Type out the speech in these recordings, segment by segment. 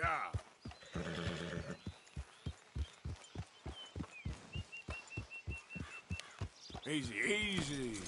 Yeah. Easy, easy.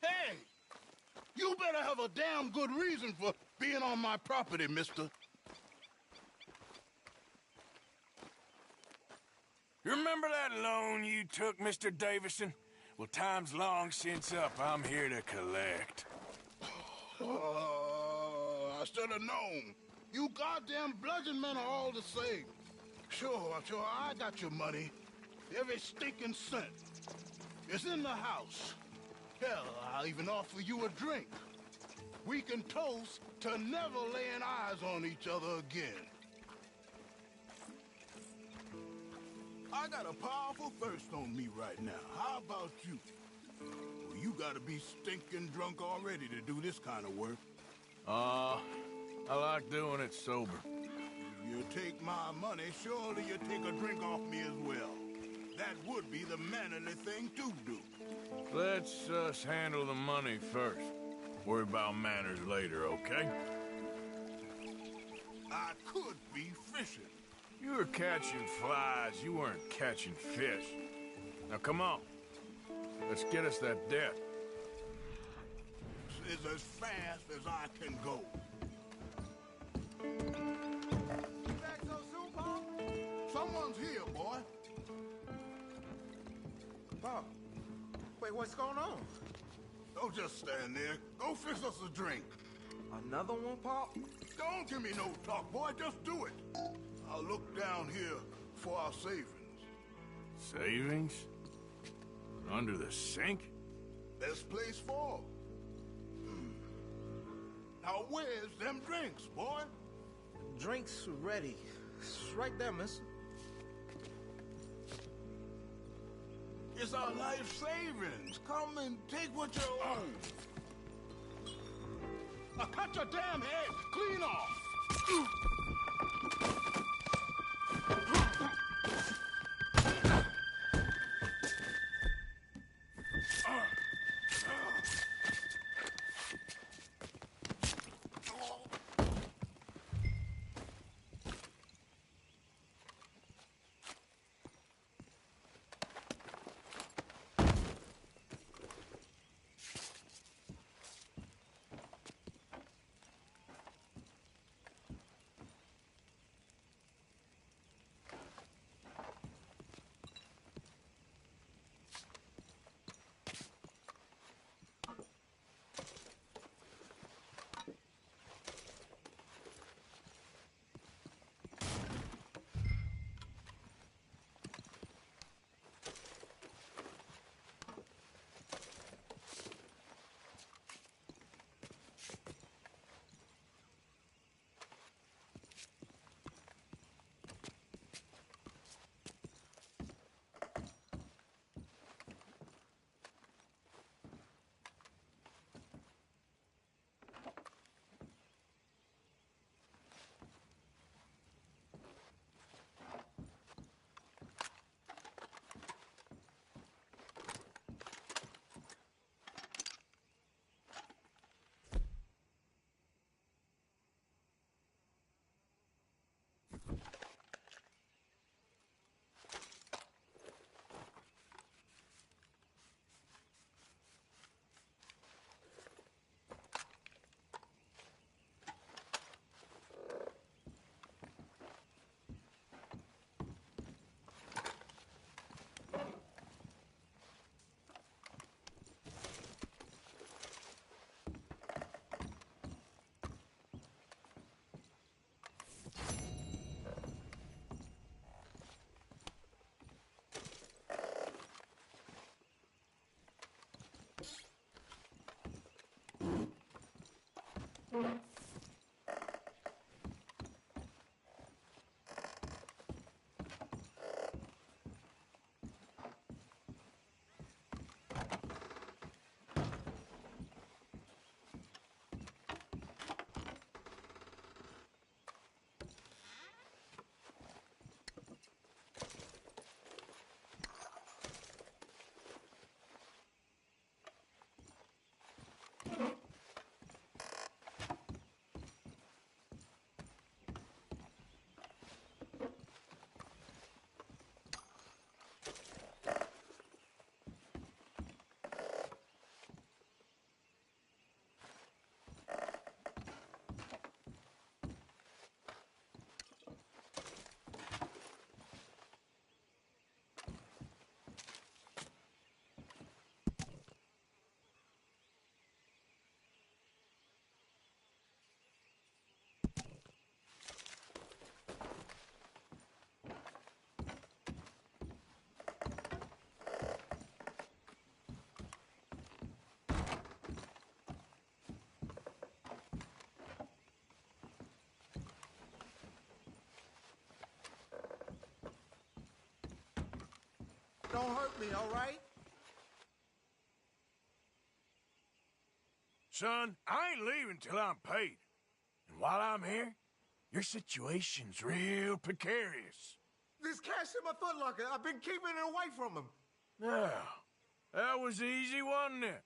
Hey! You better have a damn good reason for being on my property, mister. You remember that loan you took, Mr. Davison? Well, time's long since up. I'm here to collect. I should have known. You goddamn bludgeon men are all the same. Sure, I got your money. Every stinking cent. It's in the house. Hell, I'll even offer you a drink. We can toast to never laying eyes on each other again. I got a powerful thirst on me right now. How about you? Well, you gotta be stinking drunk already to do this kind of work. I like doing it sober. You take my money, surely you take a drink off me as well. That would be the mannerly thing to do. Let's handle the money first. Worry about manners later, okay? I could be fishing. You were catching flies, you weren't catching fish. Now come on. Let's get us that debt. This is as fast as I can go. You back so soon, Paul? Someone's here, boy. Paul, wait, what's going on? Don't just stand there. Go fix us a drink. Another one, Paul? Don't give me no talk, boy. Just do it. I'll look down here for our savings. Savings? Under the sink? Best place for 'em. Now where's them drinks, boy? Drinks ready. It's right there, miss. It's our life savings. Come and take what you own. Now cut your damn head clean off. Don't hurt me, all right? Son, I ain't leaving till I'm paid. And while I'm here, your situation's real precarious. There's cash in my footlocker. I've been keeping it away from him. Now, that was easy, wasn't it?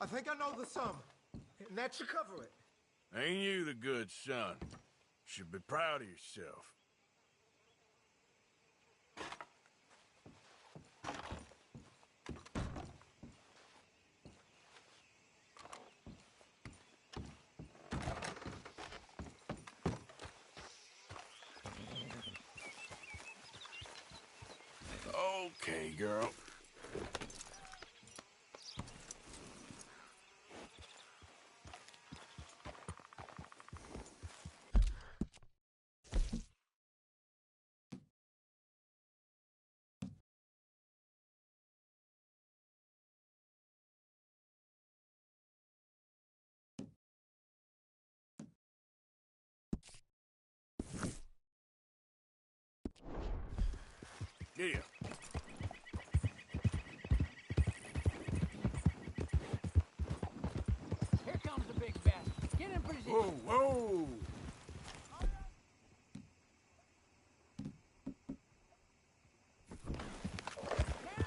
I think I know the sum, and that should cover it. Ain't you the good son? Should be proud of yourself. Okay, girl. Yeah. Here comes the big bastard. Get in position. Whoa, whoa!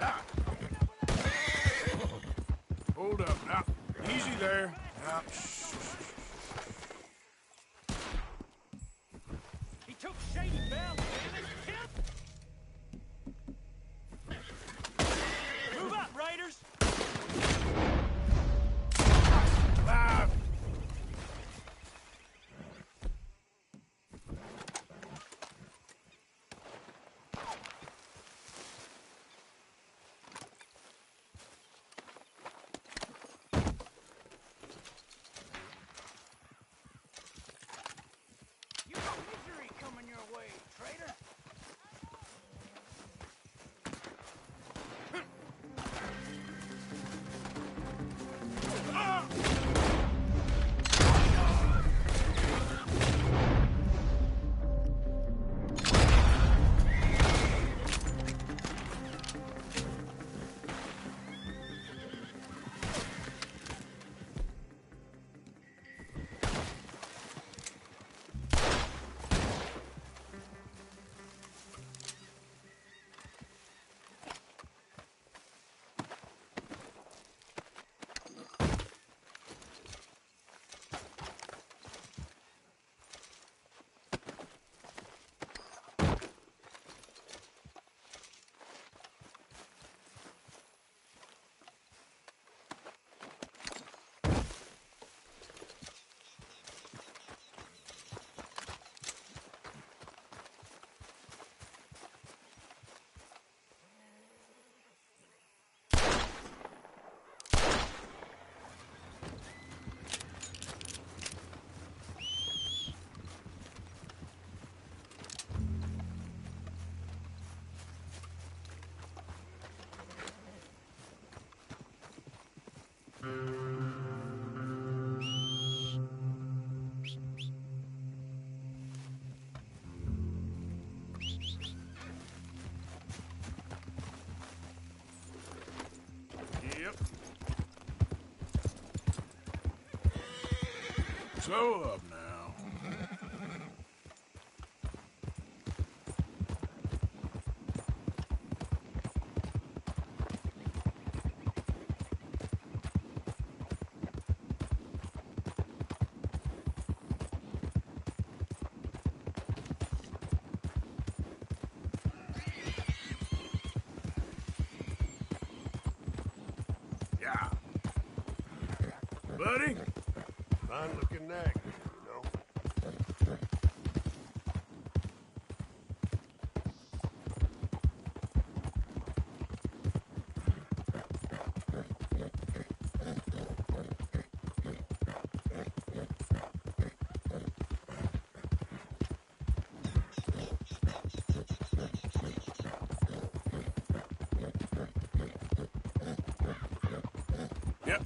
Ah. Hold up, now. Easy there. Now, He took Shady Bell. Move up, Raiders. ah. Slow up now. Yeah. Buddy? Fine looking neck, you know. Yep.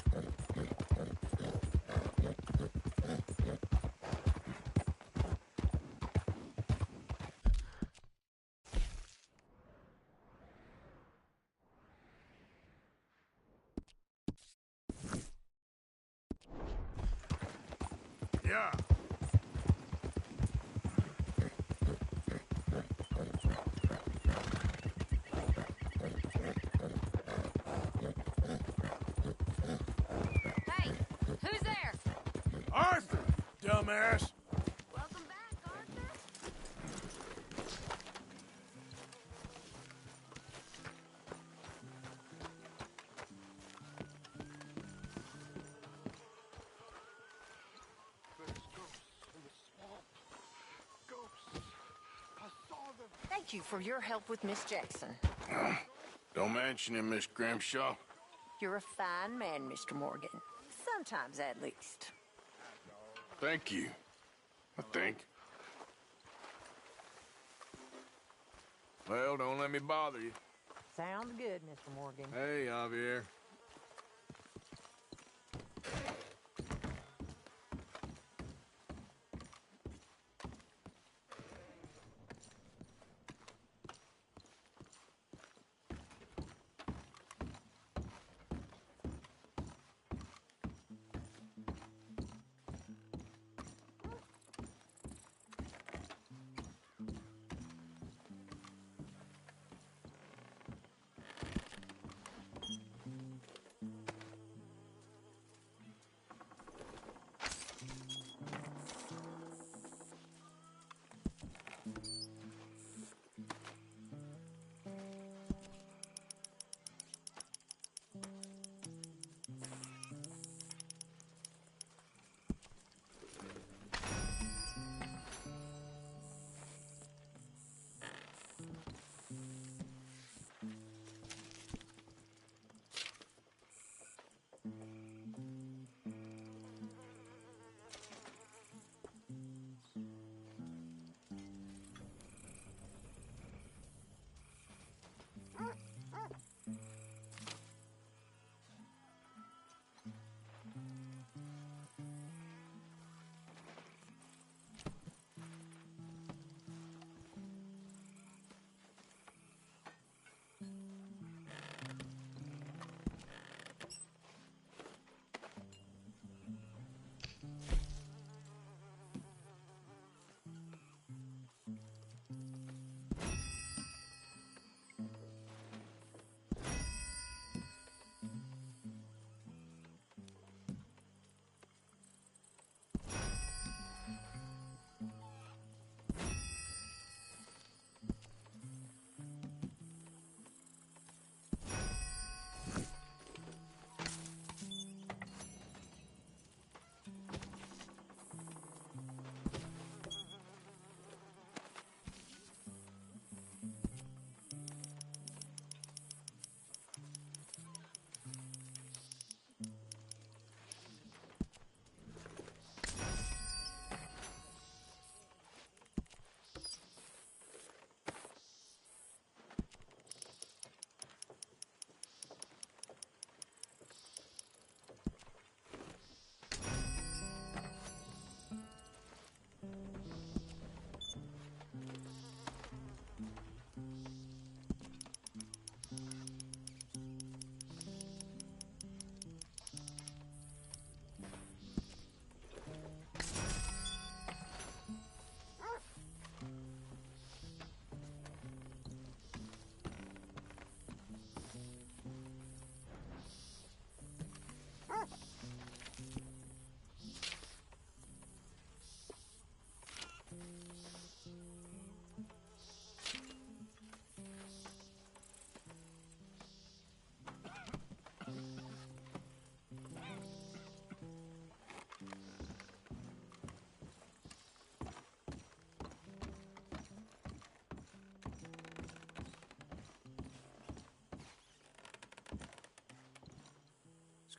Yeah. Hey, who's there? Arthur, dumbass. Welcome back, Arthur. There's ghosts in the swamp. Ghosts. I saw them. Thank you for your help with Miss Jackson. Don't mention him, Miss Grimshaw. You're a fine man, Mr. Morgan. Sometimes, at least. Thank you. I think. Well, don't let me bother you. Sounds good, Mr. Morgan. Hey, Javier.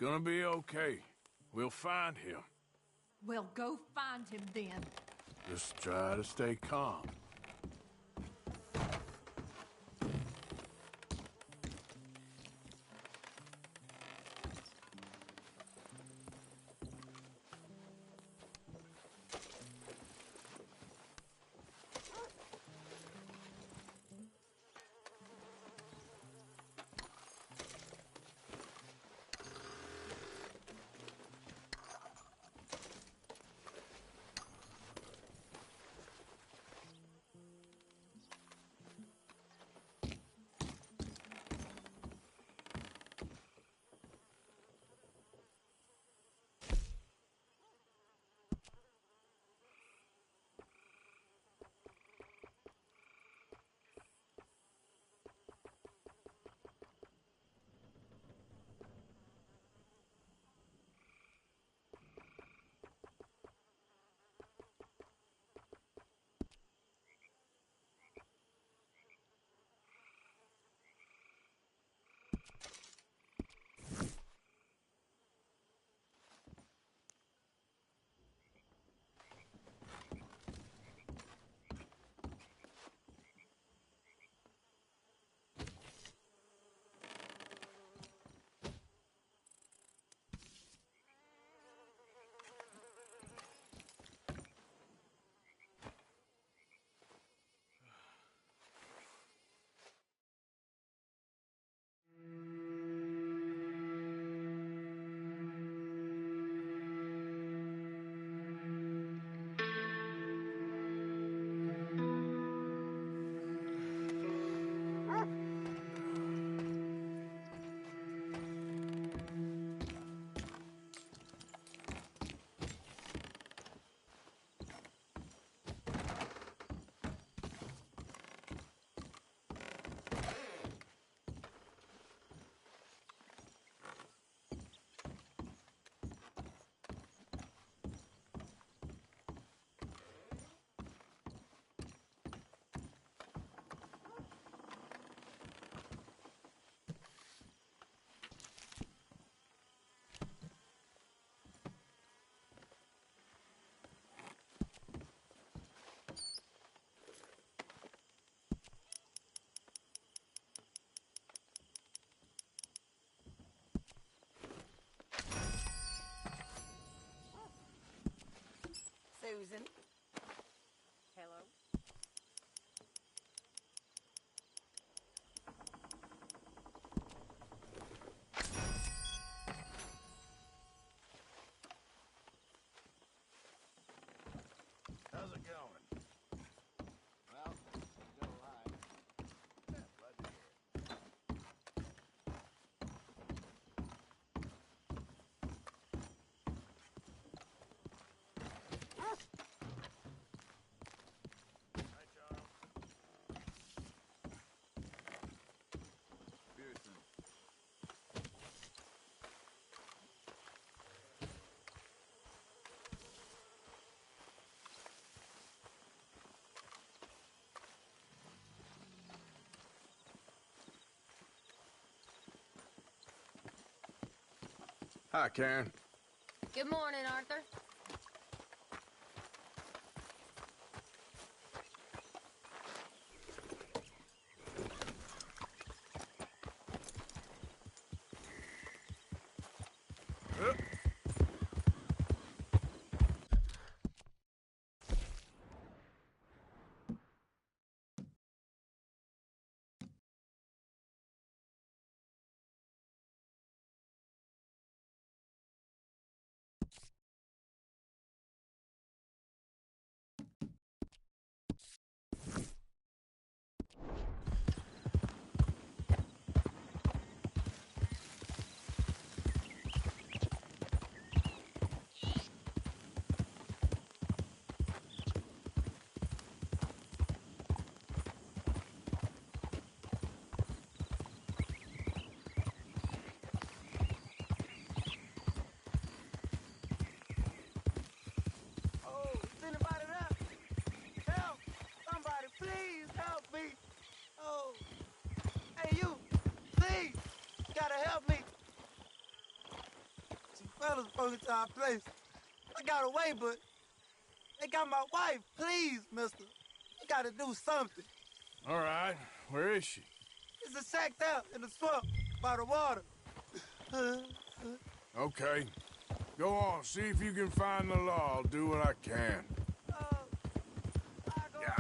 gonna be okay. We'll find him. Well, go find him then. Just try to stay calm. Susan. Hello. How's it going? Well, still alive. Yeah, glad to hear it. Hi, Charles. Pearson. Hi, Karen. Good morning, Arthur. Oh, is anybody there? Help! Somebody, please help me! Oh, hey you, please, gotta help me! fellas broke into our place. I got away, but they got my wife. Please, mister. You gotta do something. All right, where is she? It's a shack out in the swamp by the water. Okay. Go on, see if you can find the law. I'll do what I can. Yeah.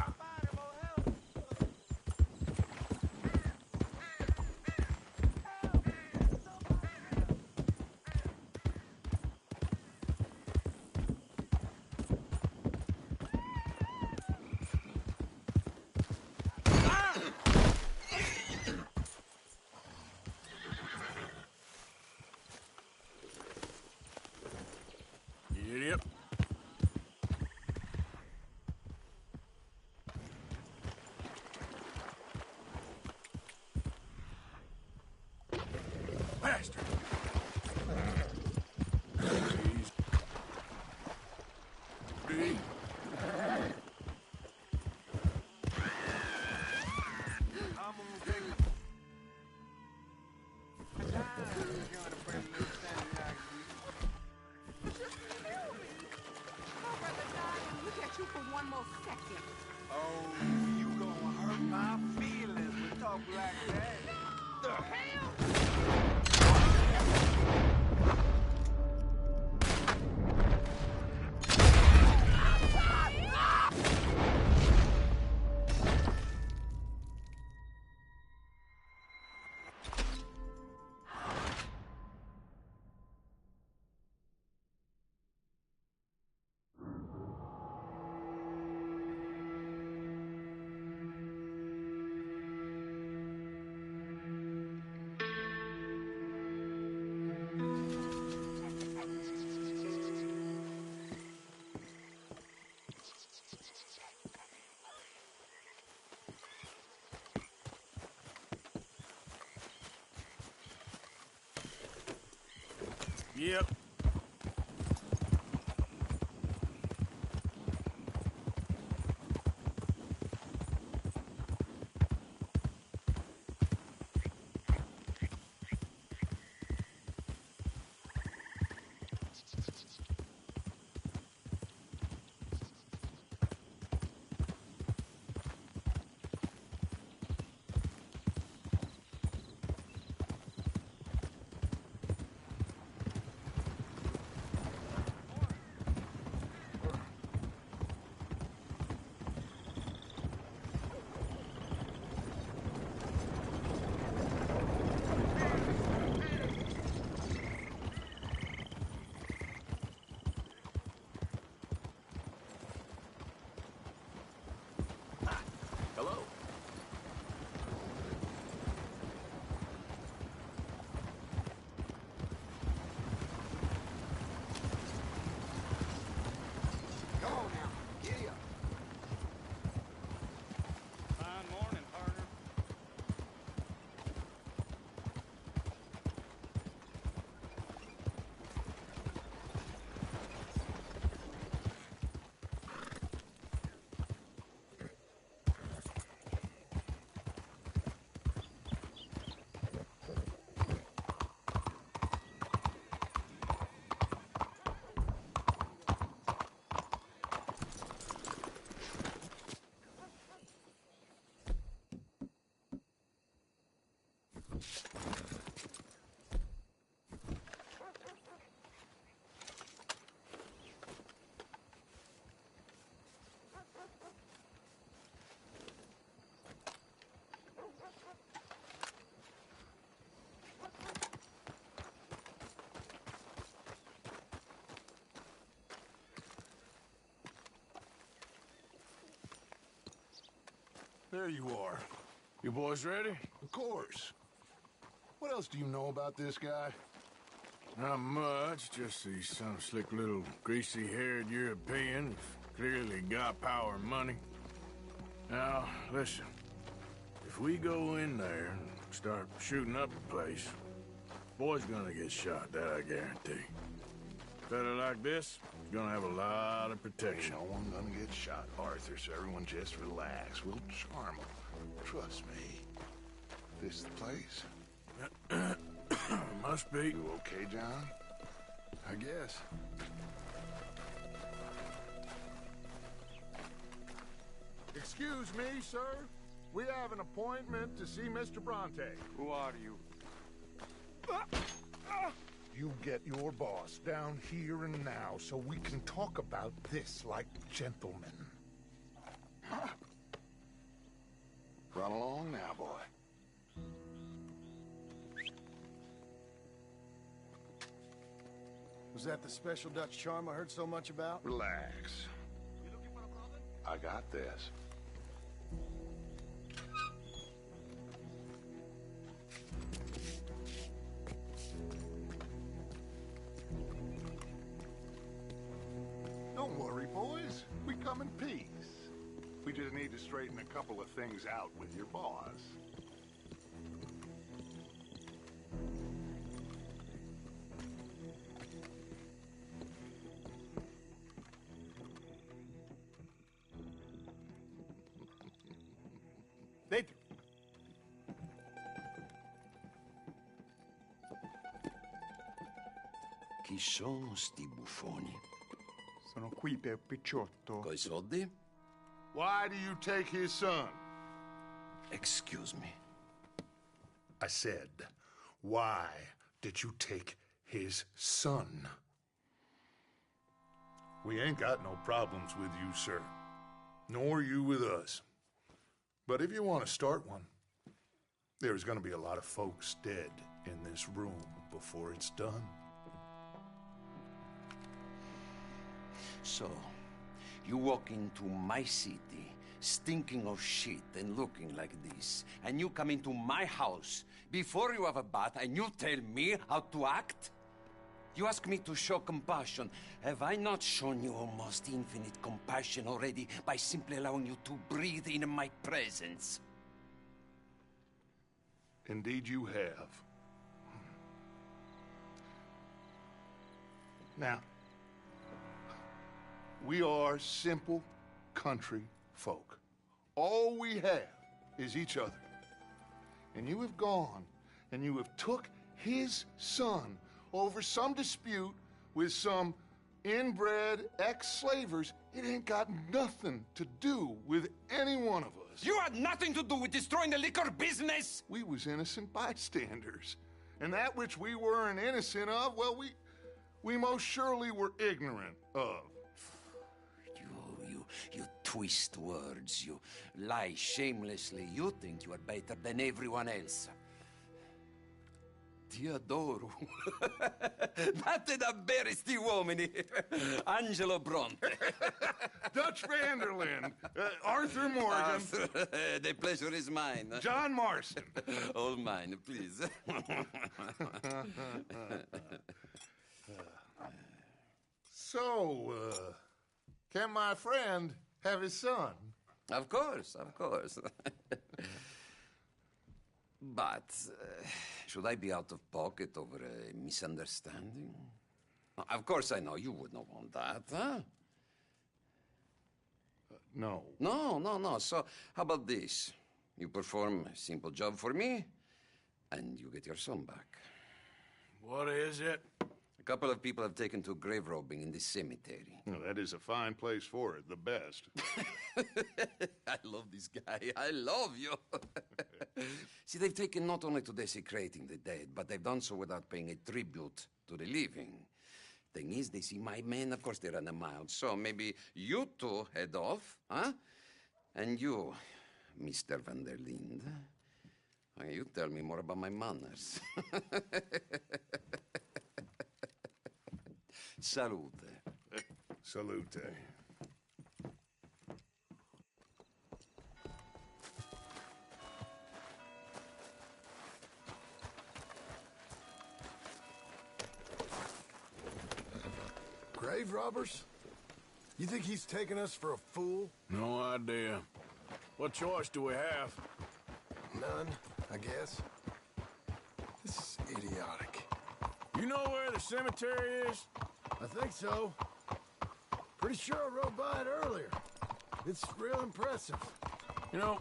Idiot. Bastard. Please. Please. Look at you for one more second. Oh, you gonna hurt my feelings with talk like that. The hell? Yep. Hello? Come on now, giddy up. Fine morning, partner. There you are. You boys ready? Of course. What else do you know about this guy? Not much, just he's some slick little greasy-haired European. Clearly got power and money. Now, listen. If we go in there and start shooting up the place, boy's gonna get shot, that I guarantee. Fella like this is gonna have a lot of protection. Ain't no one gonna get shot, Arthur, so everyone just relax. We'll charm them. Trust me. This the place? Must be. You okay, John? I guess. Excuse me, sir. We have an appointment to see Mr. Bronte. Who are you? You get your boss down here and now so we can talk about this like gentlemen. Run along now, boy. Was that the special Dutch charm I heard so much about? Relax. I got this. Don't worry, boys. We come in peace. We just need to straighten a couple of things out with your boss. Dentro. Chi sono sti buffoni? Sono qui per Picciotto. Coi soldi? Why do you take his son? Excuse me. I said, why did you take his son? We ain't got no problems with you, sir. Nor you with us. But if you want to start one, there's gonna be a lot of folks dead in this room before it's done. So, you walk into my city, stinking of shit and looking like this, and you come into my house before you have a bath and you tell me how to act? You ask me to show compassion. Have I not shown you almost infinite compassion already by simply allowing you to breathe in my presence? Indeed you have. Now, we are simple country folk. All we have is each other. And you have gone and you have took his son over some dispute with some inbred ex-slavers. It ain't got nothing to do with any one of us. You had nothing to do with destroying the liquor business! We was innocent bystanders. And that which we weren't innocent of, well, we most surely were ignorant of. You twist words, you lie shamelessly. You think you are better than everyone else. Ti adoro. Date da bere sti uomini. Angelo Bronte. Dutch Vanderlyn. Arthur Morgan. Arthur, the pleasure is mine. John Marston. All mine, please. So, can my friend have his son? Of course, of course. But, should I be out of pocket over a misunderstanding? Of course I know you would not want that, huh? No. No. So, how about this? You perform a simple job for me, and you get your son back. What is it? A couple of people have taken to grave robbing in this cemetery. Well, that is a fine place for it, the best. I love this guy. I love you. See, they've taken not only to desecrating the dead, but they've done so without paying a tribute to the living. Thing is, they see my men, of course they run them out. So maybe you two head off, huh? And you, Mr. Van der Linde, you tell me more about my manners. Salute. Salute. Grave robbers? You think he's taking us for a fool? No idea. What choice do we have? None, I guess. This is idiotic. You know where the cemetery is? I think so. Pretty sure I rode by it earlier. It's real impressive. You know,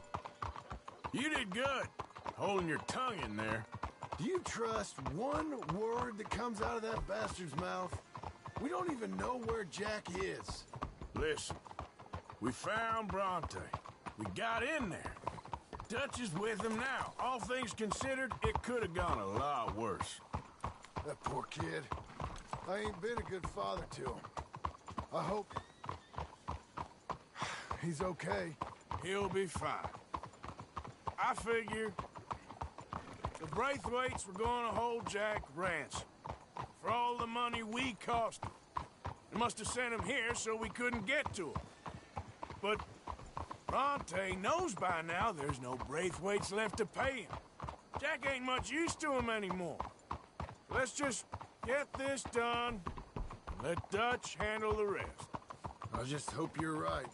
you did good, holding your tongue in there. Do you trust one word that comes out of that bastard's mouth? We don't even know where Jack is. Listen, we found Bronte. We got in there. Dutch is with him now. All things considered, it could have gone a lot worse. That poor kid. I ain't been a good father to him. I hope he's okay. He'll be fine. I figure the Braithwaites were going to hold Jack ransom for all the money we cost him. They must have sent him here so we couldn't get to him. But Bronte knows by now there's no Braithwaites left to pay him. Jack ain't much use to him anymore. Let's just get this done and let Dutch handle the rest. I just hope you're right.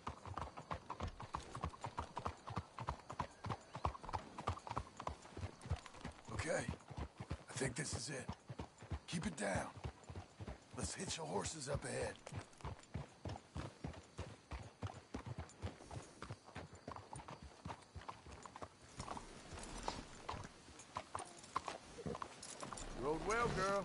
Okay, I think this is it. Keep it down. Let's hitch the horses up ahead. Rode well, girl.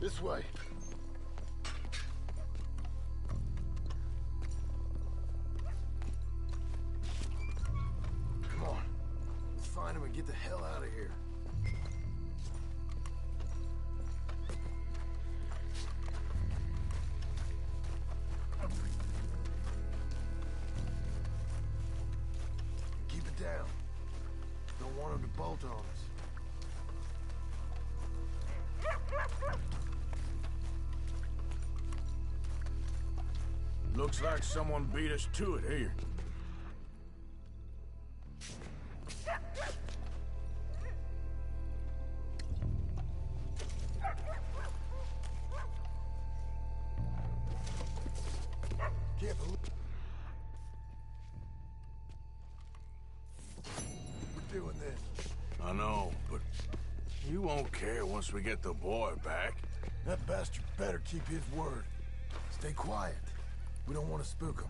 This way. Come on. Let's find him and get the hell out of here. Keep it down. Don't want him to bolt on us. Looks like someone beat us to it here. Can't believe we're doing this. I know, but you won't care once we get the boy back. That bastard better keep his word. Stay quiet. We don't want to spook him.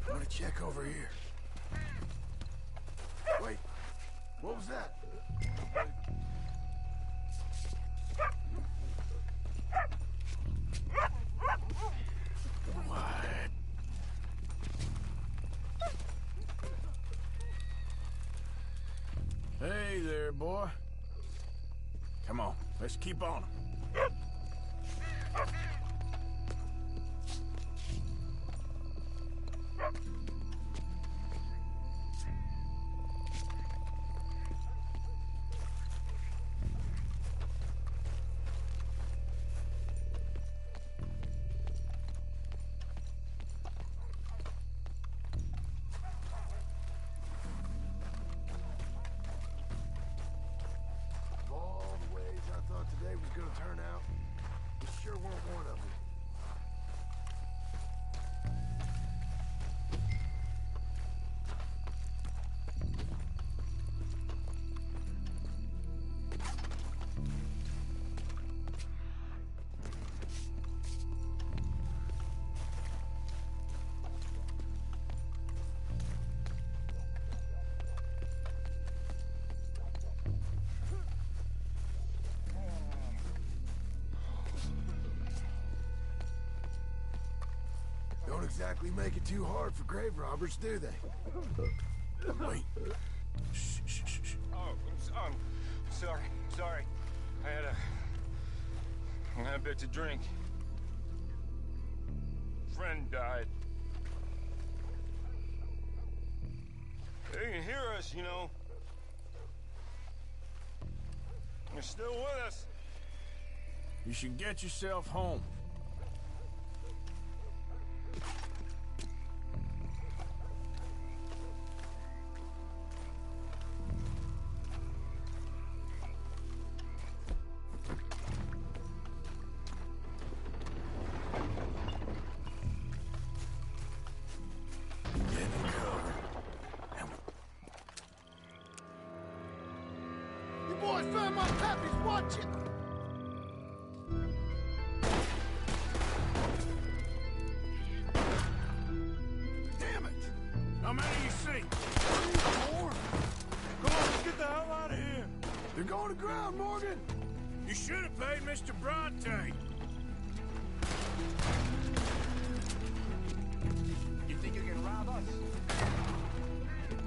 I'm gonna check over here. Wait, what was that? Hey there, boy. Come on, let's keep on him. Don't exactly make it too hard for grave robbers, do they? Wait. Shh, shh, shh, shh. Oh, sorry. I had a bit to drink. Friend died. Hey, can hear us, you know. You're still with us. You should get yourself home. You boys found my pappy's watching! Damn it! How many you see? 3 more? Come on, let's get the hell out of here. They're going to ground, Morgan! You should have paid Mr. Bronte. You think you can rob us?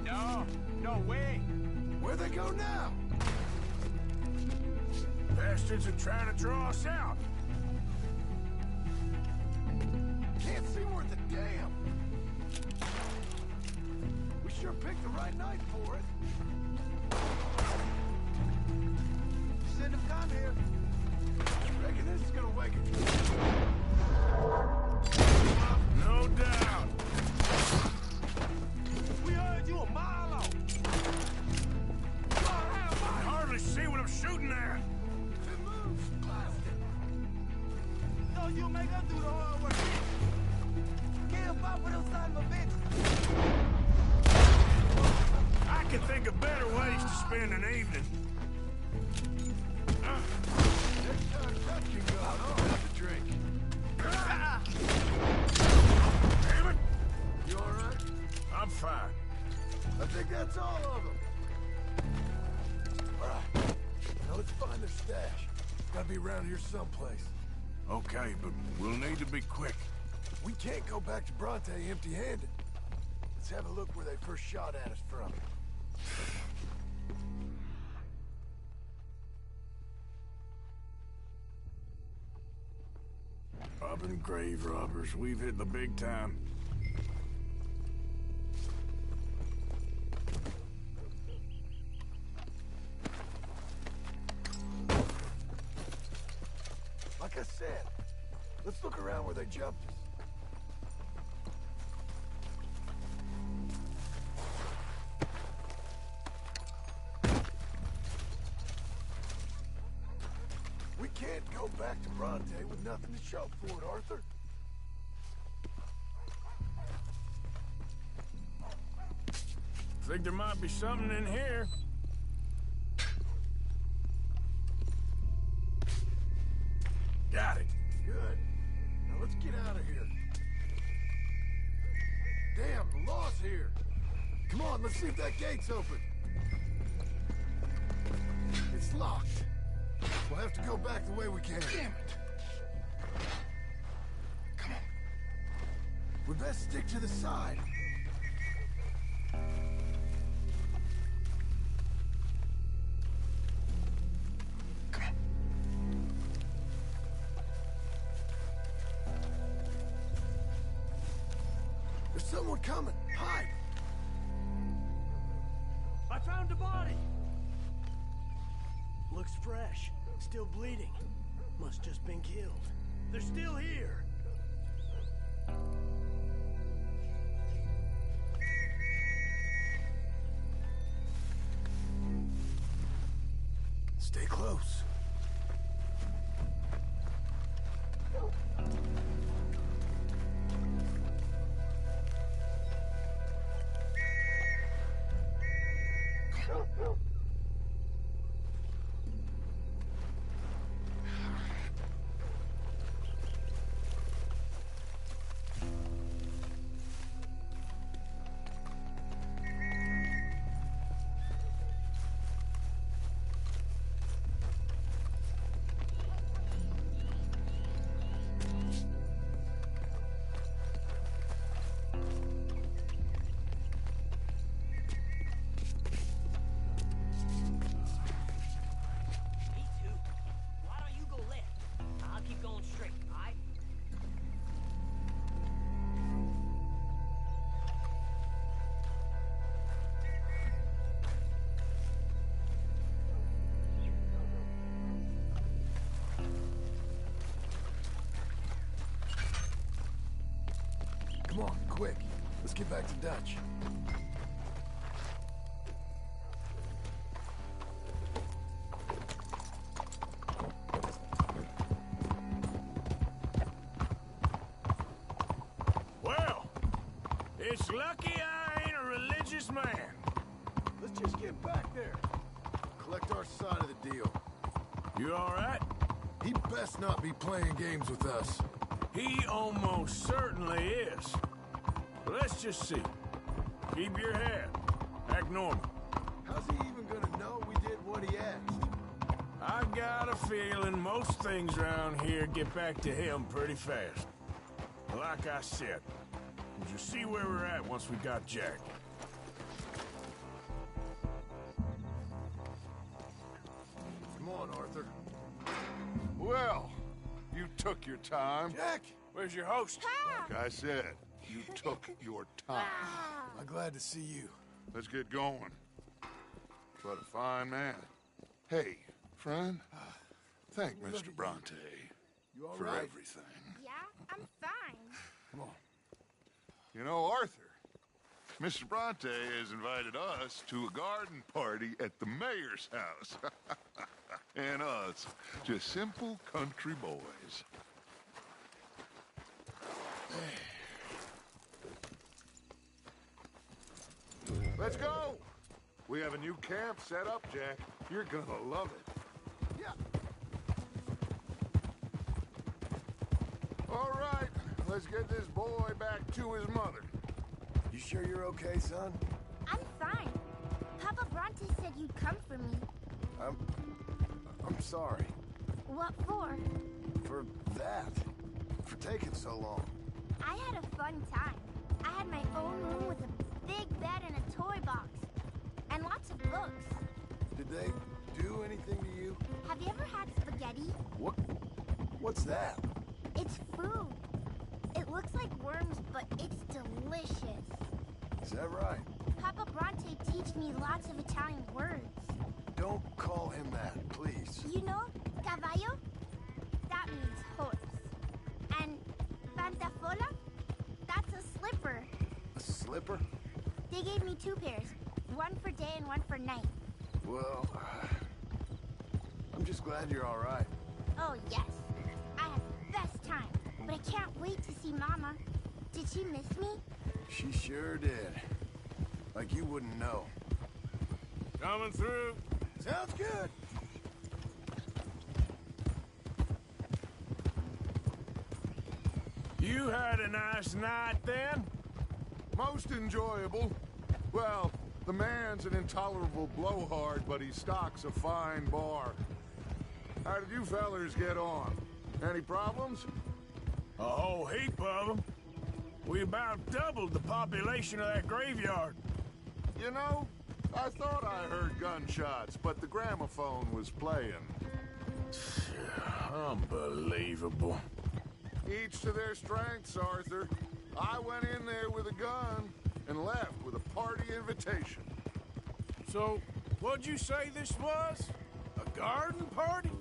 No, no way. Where'd they go now? Bastards are trying to draw us out. Can't see worth a damn. We sure picked the right night for it. You shouldn't have come here. Reckon this is gonna wake it. No doubt. We heard you a mile off. I hardly see what I'm shooting at. If it moves, blast it. So you make us do the hard work. Kill Pop with those son of a bitch. I can think of better ways to spend an evening. Next time Chuck can go out, I'll have a drink. Damn it! You all right? I'm fine. I think that's all of them. All right. Now let's find their stash. Gotta be around here someplace. Okay, but we'll need to be quick. We can't go back to Bronte empty-handed. Let's have a look where they first shot at us from. Robbing grave robbers. We've hit the big time. Like I said, let's look around where they jumped us. We can't go back to Bronte with nothing to show for it, Arthur. Think there might be something in here. Got it. Good. Now let's get out of here. Damn, the law's here. Come on, let's see if that gate's open. It's locked. We'll have to go back the way we came. Damn it. Come on. We best stick to the side. Come on. There's someone coming. Hide. I found a body. Looks fresh. Still bleeding. Must just been killed. They're still here. Stay close. get back to Dutch. Well, it's lucky I ain't a religious man. Let's just get back there. Collect our side of the deal. You all right? He best not be playing games with us. He almost certainly is. Let's just see. Keep your head. Act normal. How's he even gonna know we did what he asked? I got a feeling most things around here get back to him pretty fast. Like I said, we'll just see where we're at once we got Jack. Come on, Arthur. Well, you took your time. Jack! Where's your host? Like I said, you took your time. I'm glad to see you. Let's get going. What a fine man. Hey, friend, thank Mr. Bronte You all for right? everything. Yeah, I'm fine. Come on. You know, Arthur, Mr. Bronte has invited us to a garden party at the mayor's house. And us, just simple country boys. Let's go! We have a new camp set up, Jack. You're gonna love it. Yeah. All right, let's get this boy back to his mother. You sure you're okay, son? I'm fine. Papa Bronte said you'd come for me. I'm sorry. What for? For that. For taking so long. I had a fun time. I had my own room with a big bed and a toy box. And lots of books. Did they do anything to you? Have you ever had spaghetti? What's that? It's food. It looks like worms, but it's delicious. Is that right? Papa Bronte teach me lots of Italian words. Don't call him that, please. You know, caballo? That means horse. And pantafola? That's a slipper. A slipper? They gave me 2 pairs. One for day and one for night. Well, I'm just glad you're all right. Oh, yes. I had the best time. But I can't wait to see Mama. Did she miss me? She sure did. Like you wouldn't know. Coming through. Sounds good. You had a nice night then? Most enjoyable. Well, the man's an intolerable blowhard, but he stocks a fine bar. How did you fellers get on? Any problems? A whole heap of them. We about doubled the population of that graveyard. You know, I thought I heard gunshots, but the gramophone was playing. Unbelievable. Each to their strengths, Arthur. I went in there with a gun and left with a party invitation. So, what'd you say this was? A garden party?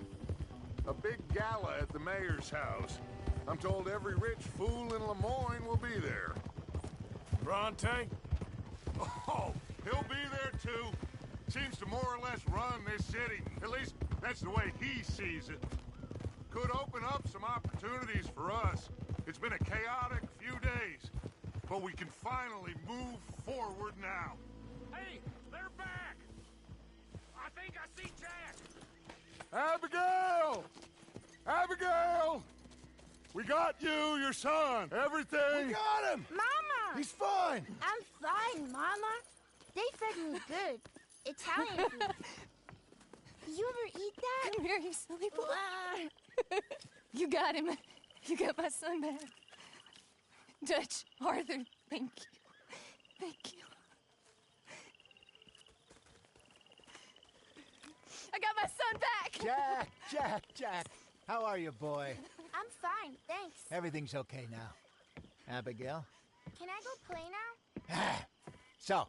A big gala at the mayor's house. I'm told every rich fool in Lemoyne will be there. Bronte? Oh, he'll be there too. Seems to more or less run this city. At least, that's the way he sees it. Could open up some opportunities for us. It's been a chaotic few days, but we can finally move forward now. Hey, they're back! I think I see Jack! Abigail! Abigail! We got you, your son, everything. We got him! Mama! He's fine! I'm fine, Mama. They fed me good. Italian food. Did you ever eat that? Come here, you silly boy. You got him. You got my son back. Dutch, Arthur, thank you. Thank you. I got my son back! Jack. How are you, boy? I'm fine, thanks. Everything's okay now. Abigail? Can I go play now? So?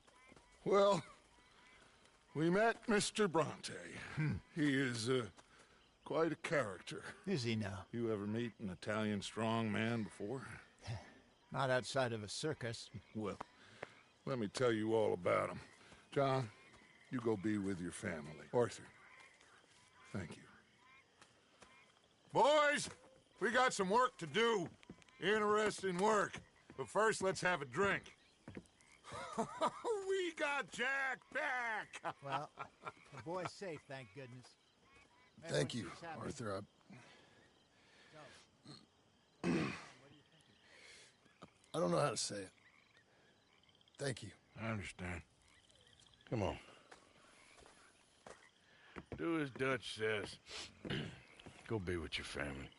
Well, we met Mr. Bronte. He is quite a character. Is he now? You ever meet an Italian strong man before? Not outside of a circus. Well, Let me tell you all about him. John, you go be with your family. Arthur, thank you. Boys, we got some work to do. Interesting work. But first, let's have a drink. We got Jack back! Well, the boy's safe, thank goodness. Thank you, Arthur. I don't know how to say it. Thank you. I understand. Come on. Do as Dutch says. Go be with your family.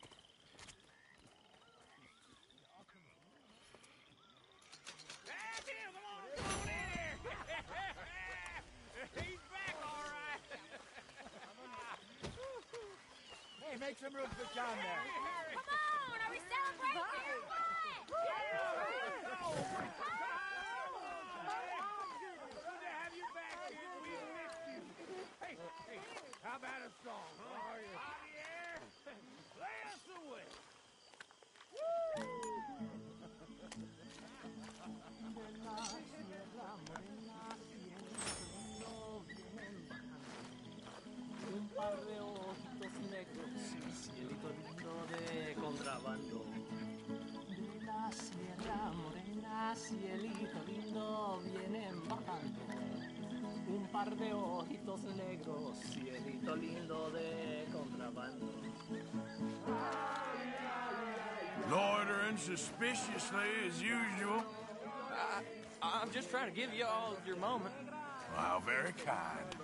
Hey, make some room for John there. Come on, are we celebrating or what? How about a song? How are you? Javier, play us away. Un par de ojitos negros, cielito lindo de contrabando. De la sierra morena, cielito lindo, vienen bajando. Un par de ojitos negros, cielito lindo de contrabando. Loitering suspiciously as usual. I'm just trying to give you all your moment. Wow, very kind.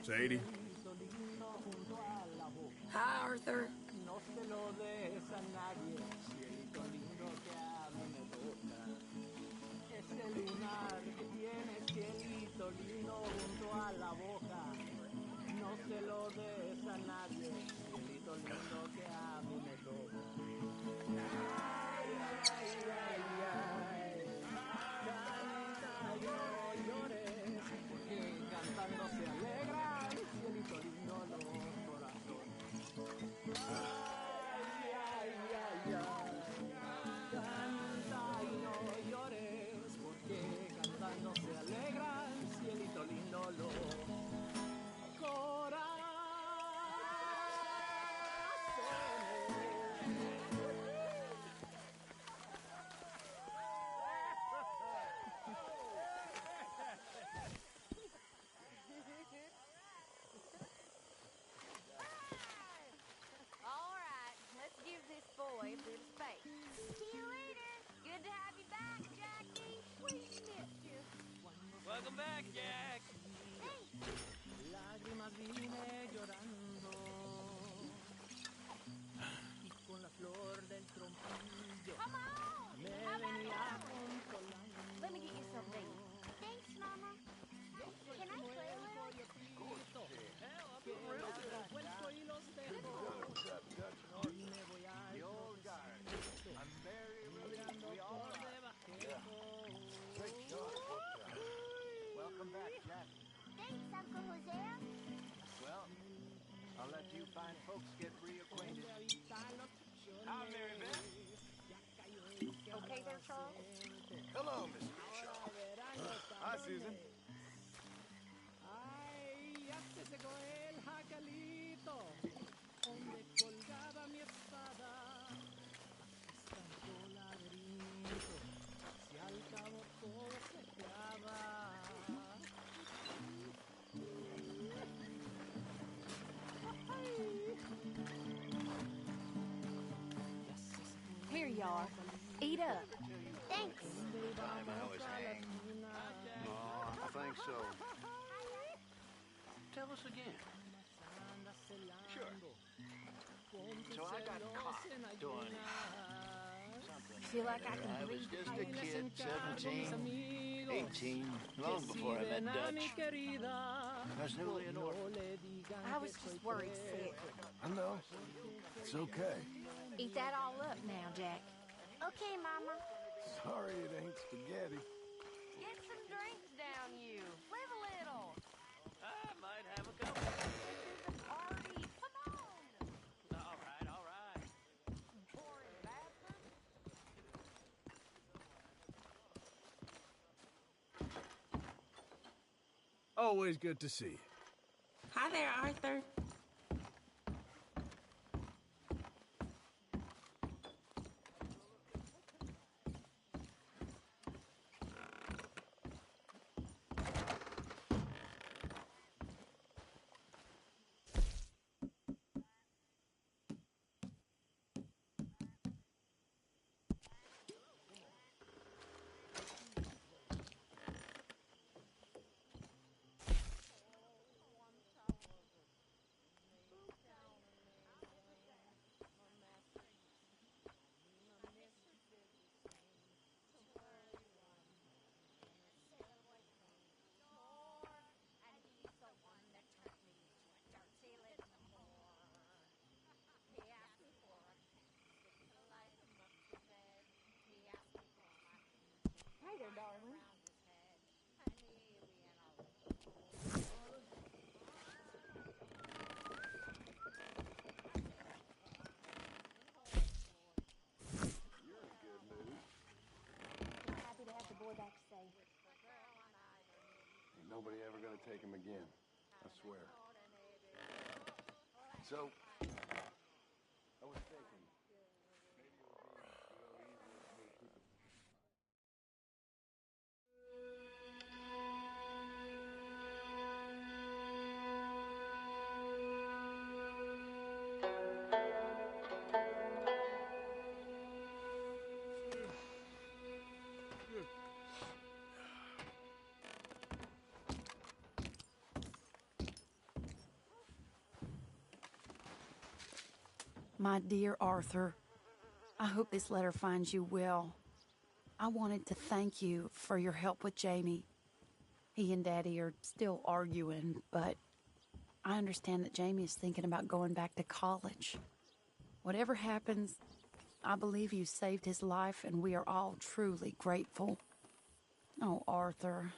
Sadie. Hi, Arthur. No se lo des a nadie, cielito lindo que a mí me toca. Ese lunar que tiene, cielito lindo junto a la boca. No se lo des a nadie, cielito lindo que a mí me toca. Ay, ay, ay, ay. Canta y no llores, porque cantando se alegran, cielito lindo los corazones. Ay, ay, ay, ay. Canta y no llores, porque cantando se alegran, cielito lindo los corazones. All right, let's give this boy a bit of space. See you later. Good to have you back, Jackie. We missed you. Welcome back, Jack. Thanks. Lágrimas vine llorando y con la flor del trompillo Come on. me How about venía that? consolando. Let me get you something. Thanks, Mama. Can I play a little? Que los revuelto y los dejo y me voy al concierto mirando por debajo. Welcome back, Jack. Thanks, Uncle Hosea. Well, I'll let you fine folks get reacquainted. Hi, Mary Beth. Okay there, Charles? Hello, Miss Shaw. Hi, Susan. Ay, ya se secó el jacalito donde colgaba mi espada. Aquí tanto laberinto, si al cabo todo se acaba. Here you are. Eat up. Thanks. Time I was hanged. I think so. Tell us again. Sure. So I got caught doing something. Feel like I I can was breathe. just a kid, 17, 18, long before I met Dutch. I was newly an orphan. I was just worried sick. I know. It's okay. Eat that all up now, Jack. Okay, Mama. Sorry it ain't spaghetti. Get some drinks down, you. Live a little. I might have a couple. This is a party. Come on. All right, all right. Pouring bad Always good to see you. Hi there, Arthur. Hey there, darling. Happy to have the boy back safe. Ain't nobody ever gonna take him again. I swear. So, I was thinking, maybe it would be a little easier for me to keep it. My dear Arthur, I hope this letter finds you well. I wanted to thank you for your help with Jamie. He and Daddy are still arguing, but I understand that Jamie is thinking about going back to college. Whatever happens, I believe you saved his life, and we are all truly grateful. Oh, Arthur,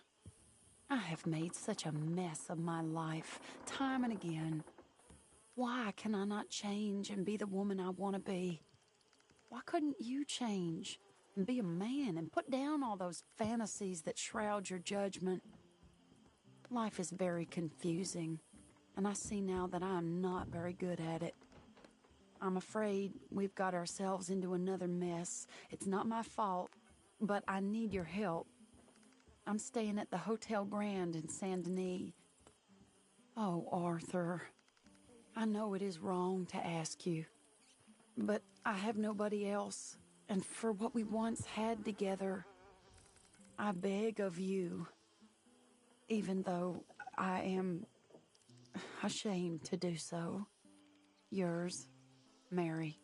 I have made such a mess of my life, time and again. Why can I not change and be the woman I want to be? Why couldn't you change and be a man and put down all those fantasies that shroud your judgment? Life is very confusing, and I see now that I am not very good at it. I'm afraid we've got ourselves into another mess. It's not my fault, but I need your help. I'm staying at the Hotel Grand in Saint Denis. Oh, Arthur, I know it is wrong to ask you, but I have nobody else, and for what we once had together, I beg of you, even though I am ashamed to do so. Yours, Mary.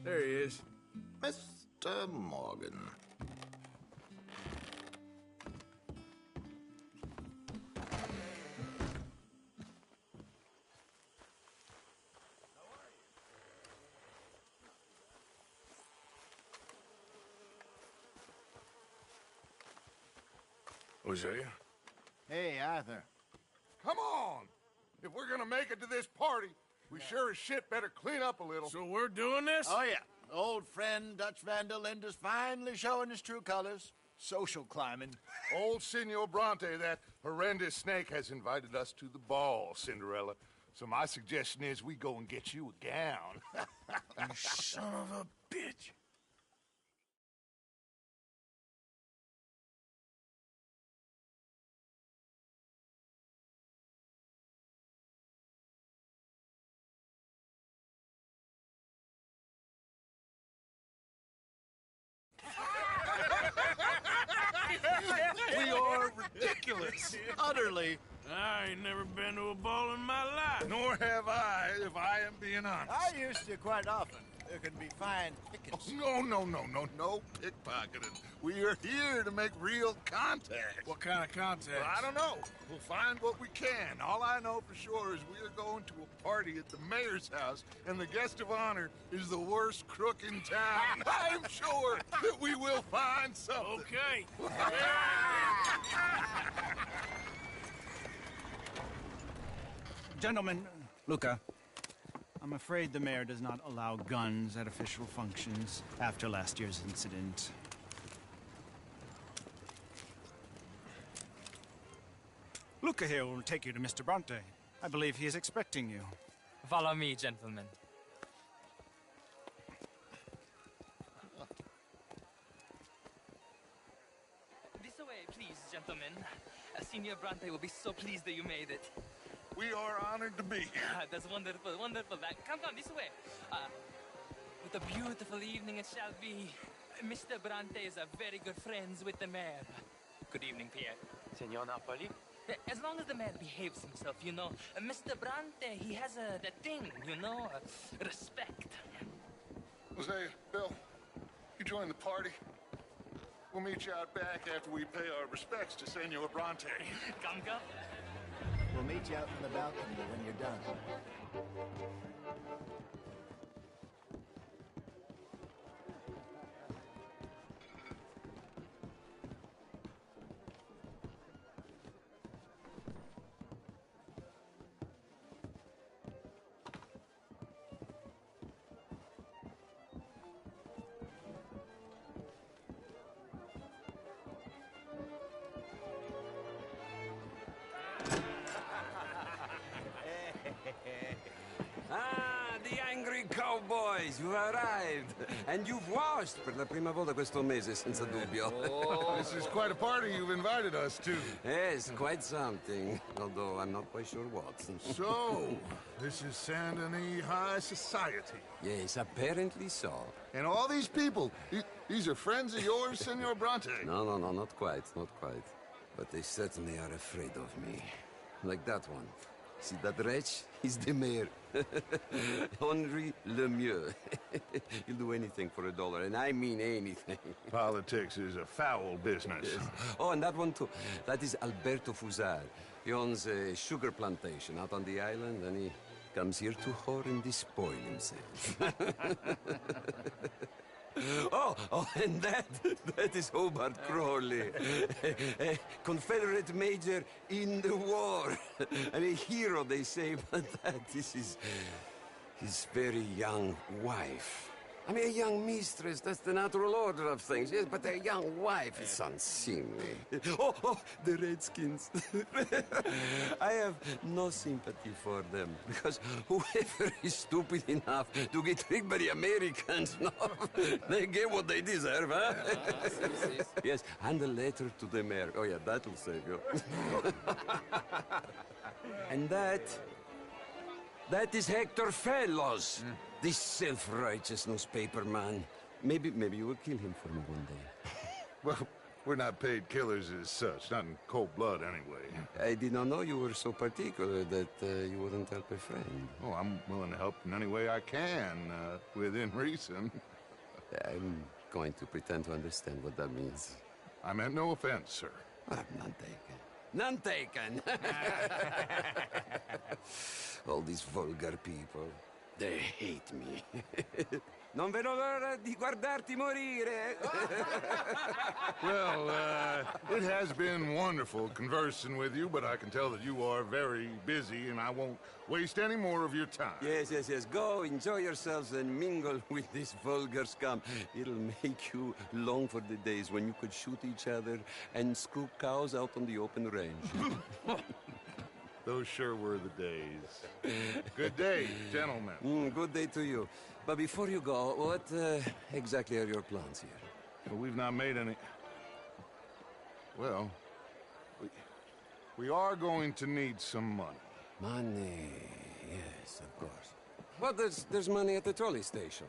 There he is. Mr. Morgan. Hosea? Hey, Arthur. Come on! If we're gonna make it to this party, we sure as shit better clean up a little. So we're doing this? Oh, yeah. Old friend Dutch Van der Linde's finally showing his true colors. Social climbing. Old Senor Bronte, that horrendous snake, has invited us to the ball, Cinderella. So my suggestion is we go and get you a gown. You son of a bitch. ridiculous. Utterly. I ain't never been to a ball in my life. Nor have I, if I am being honest. I used to quite often. There can be fine pickings. Oh, no pickpocketing. We are here to make real contact. What kind of contact? Well, I don't know. We'll find what we can. All I know for sure is we are going to a party at the mayor's house, and the guest of honor is the worst crook in town. I'm sure that we will find something. Okay. Gentlemen, Luca, I'm afraid the mayor does not allow guns at official functions after last year's incident. Luca here will take you to Mr. Bronte. I believe he is expecting you. Follow me, gentlemen. This way, please, gentlemen. Senior Bronte will be so pleased that you made it. We are honored to be here. That's wonderful, wonderful. Come, this way. What a beautiful evening it shall be. Mr. Bronte is a very good friends with the mayor. Good evening, Pierre. Senor Napoli? As long as the mayor behaves himself, you know. Mr. Bronte, he has that thing, you know, respect. Hosea, Bill, you join the party. We'll meet you out back after we pay our respects to Senor Bronte. Come. We'll meet you out on the balcony when you're done. The angry cowboys, you've arrived. And you've washed per la prima volta questo mese, senza dubbio. Oh, this is quite a party you've invited us to. Yes, quite something. Although I'm not quite sure what. So, this is Saint Denis High Society. Yes, apparently so. And all these people, these are friends of yours, Senor Bronte? No, not quite. But they certainly are afraid of me. Like that one. See that wretch? He's the mayor. Henri Lemieux. He'll do anything for $1, and I mean anything. Politics is a foul business. Yes. Oh, and that one too. That is Alberto Fusar. He owns a sugar plantation out on the island, and he comes here to whore and despoil himself. Oh, and that is Hobart Crawley, a Confederate major in the war. And a hero, they say, but that is his very young wife. I mean, a young mistress, that's the natural order of things, yes, but a young wife is unseemly. Oh, the Redskins. I have no sympathy for them, because whoever is stupid enough to get tricked by the Americans, no, they get what they deserve, huh? Yes, and a letter to the mayor. Oh, yeah, that'll save you. And that is Hector Fellows. This self-righteous newspaper man. Maybe you will kill him for me one day. Well, we're not paid killers as such, not in cold blood anyway. I did not know you were so particular that you wouldn't help a friend. Oh, I'm willing to help in any way I can, within reason. I'm going to pretend to understand what that means. I meant no offense, sir. None taken. None taken! All these vulgar people. They hate me. Non vedo l'ora di guardarti morire. Well, it has been wonderful conversing with you, but I can tell that you are very busy, and I won't waste any more of your time. Yes. Go, enjoy yourselves, and mingle with this vulgar scum. It'll make you long for the days when you could shoot each other and screw cows out on the open range. Those sure were the days. Good day, gentlemen. Good day to you. But before you go, what exactly are your plans here? Well, we've not made any... Well, we are going to need some money. Money, yes, of course. But there's money at the trolley station.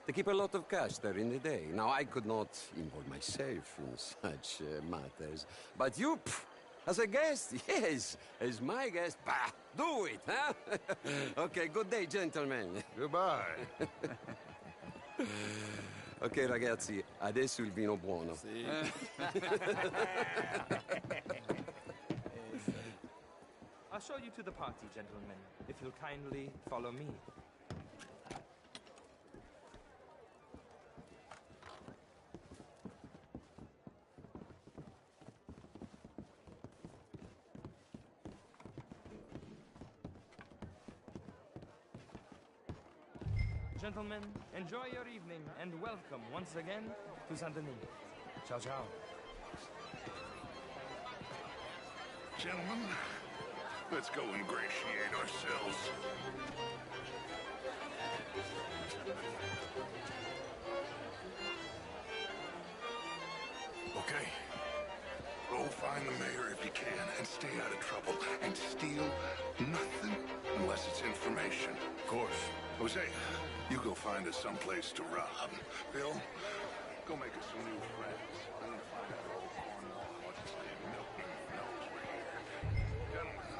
They keep a lot of cash there in the day. Now, I could not involve myself in such matters. But you... As a guest? Yes. As my guest? Bah, do it, huh? Okay, good day, gentlemen. Goodbye. Ok, ragazzi, adesso il vino buono. Sì. I'll show you to the party, gentlemen, if you'll kindly follow me. Gentlemen, enjoy your evening and welcome once again to Saint Denis. Ciao, ciao. Gentlemen, let's go ingratiate ourselves. Okay. Go find the mayor if you can and stay out of trouble. And steal nothing unless it's information. Of course. Jose, you go find us someplace to rob. Bill, go make us some new friends. I'm gonna find out old Cornwall, what's his name, Milton, knows we're here. Gentlemen.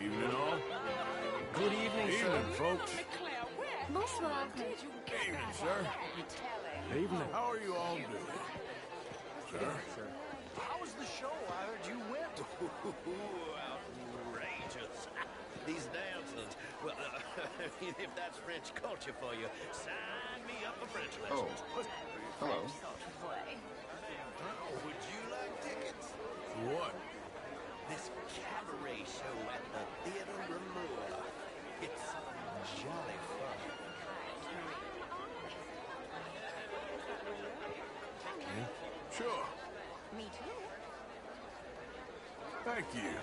Evening all. Good evening, sir. Evening, folks. Bonsoir. Evening, sir. Evening. How are you all doing? Sir? How was the show? I heard you went. Outrageous. These dancers. Well, if that's French culture for you, sign me up for French lessons. Oh. Hello. Would you like tickets? What? This cabaret show at the Theater Remora. It's jolly fun. Sure. Me too. Thank you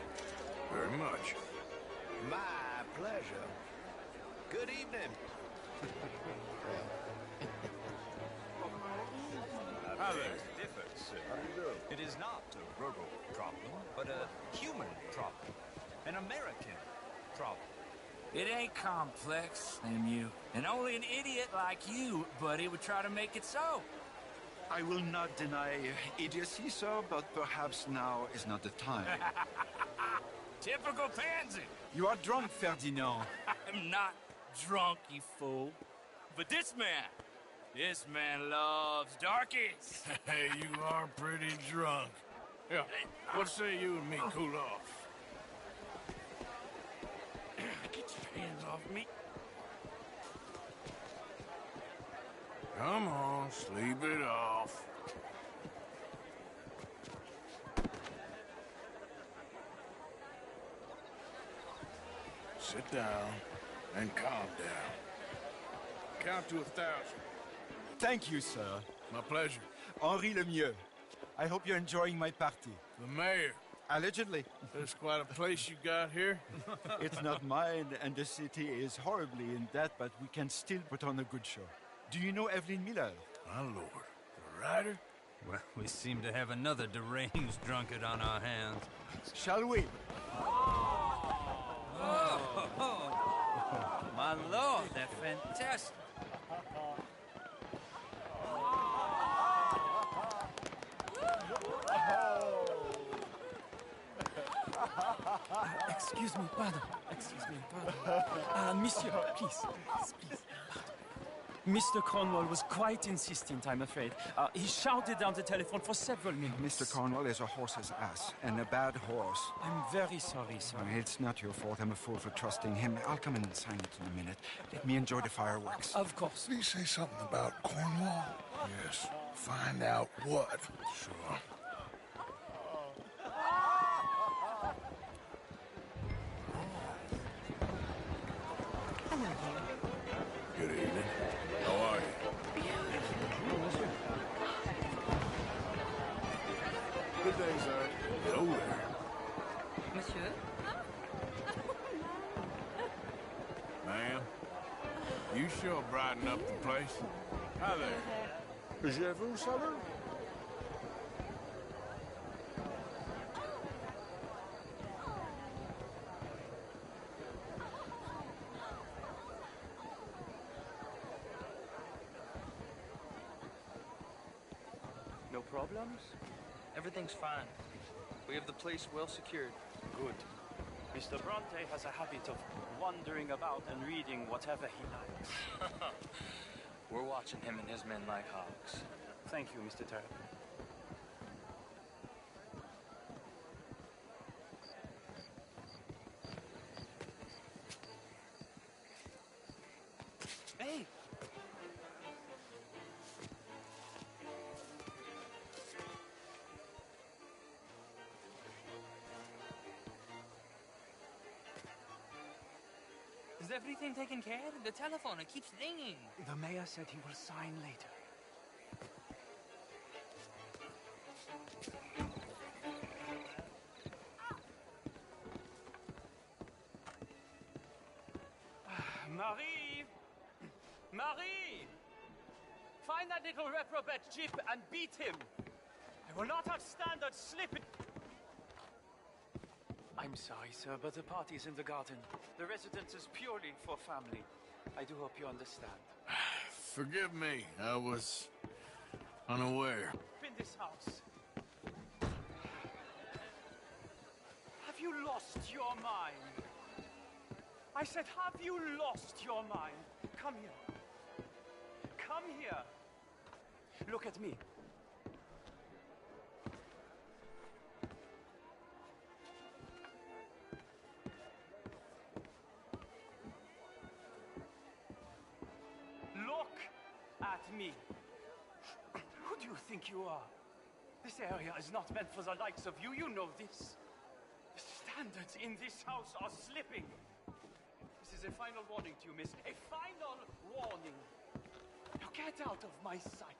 very much. My pleasure. Good evening. Hi there. Differs, sir. It is not a rural problem, but a human problem. An American problem. It ain't complex, MU. And only an idiot like you, buddy, would try to make it so. I will not deny idiocy, sir, but perhaps now is not the time. Typical pansy. You are drunk, Ferdinand. I'm not drunk, you fool. But this man loves darkies. Hey, you are pretty drunk. Yeah, what say you and me cool off? Get your hands off me. Come on, sleep it off. Sit down and calm down. Count to 1,000. Thank you, sir. My pleasure. Henri Lemieux. I hope you're enjoying my party. The mayor. Allegedly. There's quite a place you got here. It's not mine, and the city is horribly in debt, but we can still put on a good show. Do you know Evelyn Miller? My lord. The writer? Well, we seem to have another deranged drunkard on our hands. Shall we? My lord, they're fantastic. Excuse me, pardon. Monsieur, please. Mr. Cornwall was quite insistent, I'm afraid. He shouted down the telephone for several minutes. Mr. Cornwall is a horse's ass, and a bad horse. I'm very sorry, sir. It's not your fault. I'm a fool for trusting him. I'll come and sign it in a minute. Let me enjoy the fireworks. Of course. Did he say something about Cornwall? Yes. Find out what. Sure. Good evening. How are you? Good day, sir. Hello there. Monsieur? Ma'am, you sure brighten up the place. Hi there. Je vous salue. No problems? Everything's fine. We have the place well secured. Good. Mr. Bronte has a habit of wandering about and reading whatever he likes. We're watching him and his men like hawks. Thank you, Mr. Turner. Hey! Is everything taken care of? The telephone, it keeps ringing. The mayor said he will sign later. Marie! Marie! Find that little reprobate Jip and beat him. I will not have standards slipping. I'm sorry, sir, but the party's in the garden. The residence is purely for family. I do hope you understand. Forgive me, I was unaware. In this house. Have you lost your mind? I said, have you lost your mind? Come here. Come here. Look at me. Look at me. Who do you think you are? This area is not meant for the likes of you. You know this. The standards in this house are slipping. This is a final warning to you, miss. A final warning. Now get out of my sight.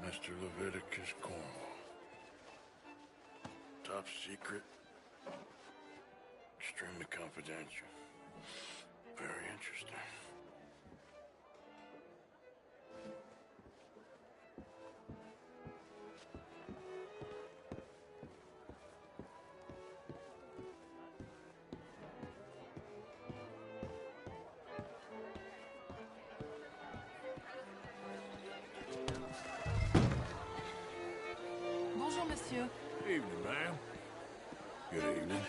Mr. Leviticus Cornwall. Top secret. Extremely confidential. Very interesting. Bonjour, monsieur. Evening, ma'am. Good evening.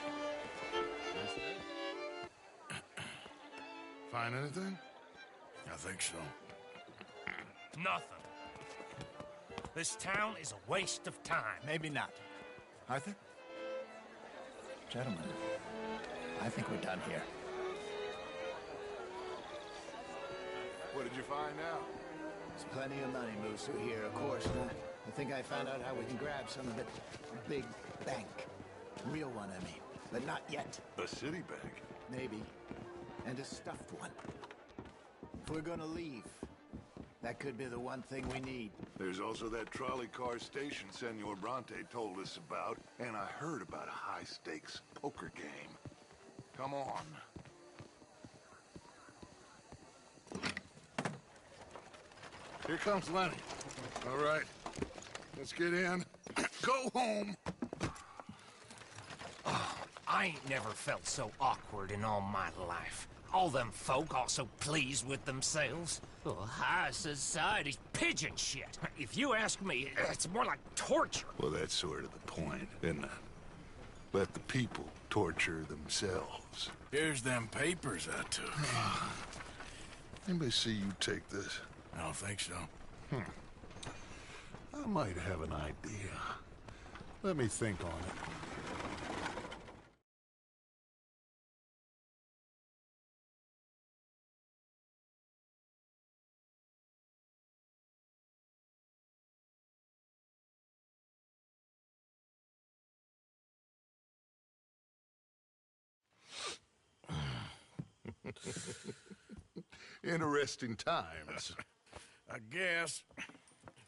Find anything? I think so. Nothing. This town is a waste of time. Maybe not. Arthur? Gentlemen, I think we're done here. What did you find out? There's plenty of money moves through here, of course, and I think I found out how we can grab some of it. A big bank. Real one, I mean. But not yet. A city bank? Maybe. And a stuffed one. If we're gonna leave, that could be the one thing we need. There's also that trolley car station Senor Bronte told us about, and I heard about a high-stakes poker game. Come on. Here comes Lenny. All right, let's get in. Go home. I ain't never felt so awkward in all my life. All them folk all so pleased with themselves. Oh, high society's pigeon shit. If you ask me, it's more like torture. Well, that's sort of the point, isn't it? Let the people torture themselves. Here's them papers I took. Anybody see you take this? I don't think so. I might have an idea. Let me think on it. Interesting times. I guess.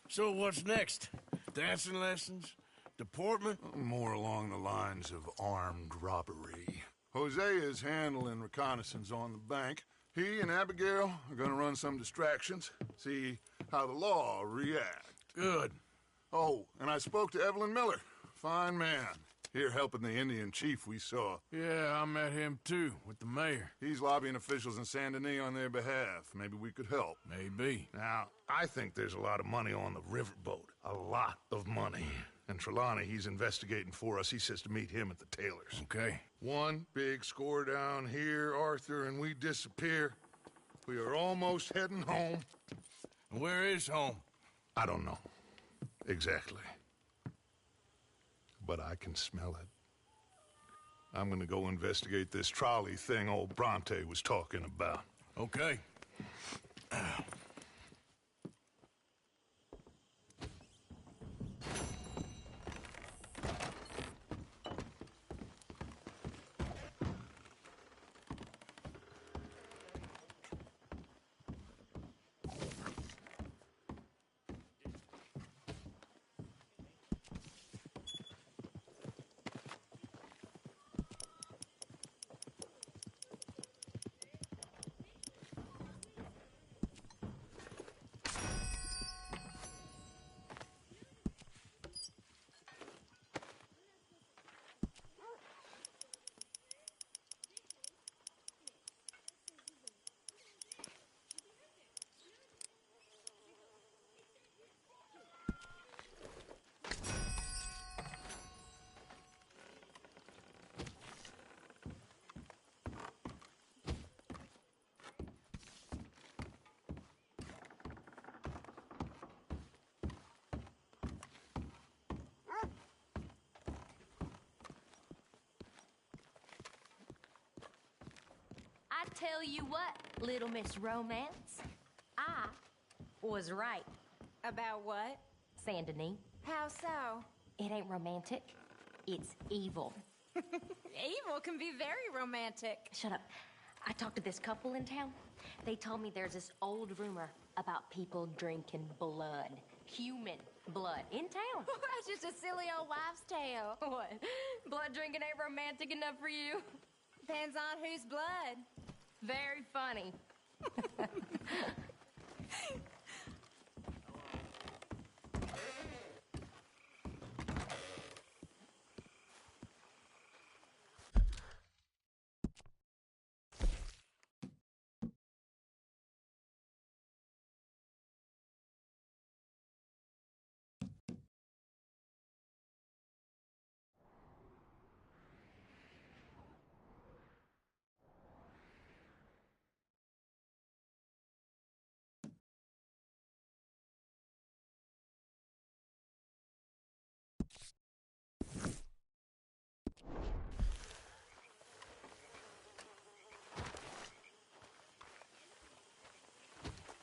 So what's next? Dancing lessons? Deportment? More along the lines of armed robbery. Hosea is handling reconnaissance on the bank. He and Abigail are gonna run some distractions, see how the law react. Good. Oh, and I spoke to Evelyn Miller. Fine man. Here helping the Indian chief we saw. Yeah, I met him too, with the mayor. He's lobbying officials in Saint Denis on their behalf. Maybe we could help. Maybe. Now, I think there's a lot of money on the riverboat. A lot of money. And Trelawney, he's investigating for us. He says to meet him at the Taylor's. Okay. One big score down here, Arthur, and we disappear. We are almost heading home. Where is home? I don't know. Exactly. But I can smell it. I'm gonna go investigate this trolley thing old Bronte was talking about. Okay. I tell you what, Little Miss Romance, I was right. About what? Saint Denis. How so? It ain't romantic. It's evil. Evil can be very romantic. Shut up. I talked to this couple in town. They told me there's this old rumor about people drinking blood. Human blood. In town. That's just a silly old wives' tale. What? Blood drinking ain't romantic enough for you? Depends on whose blood. Very funny.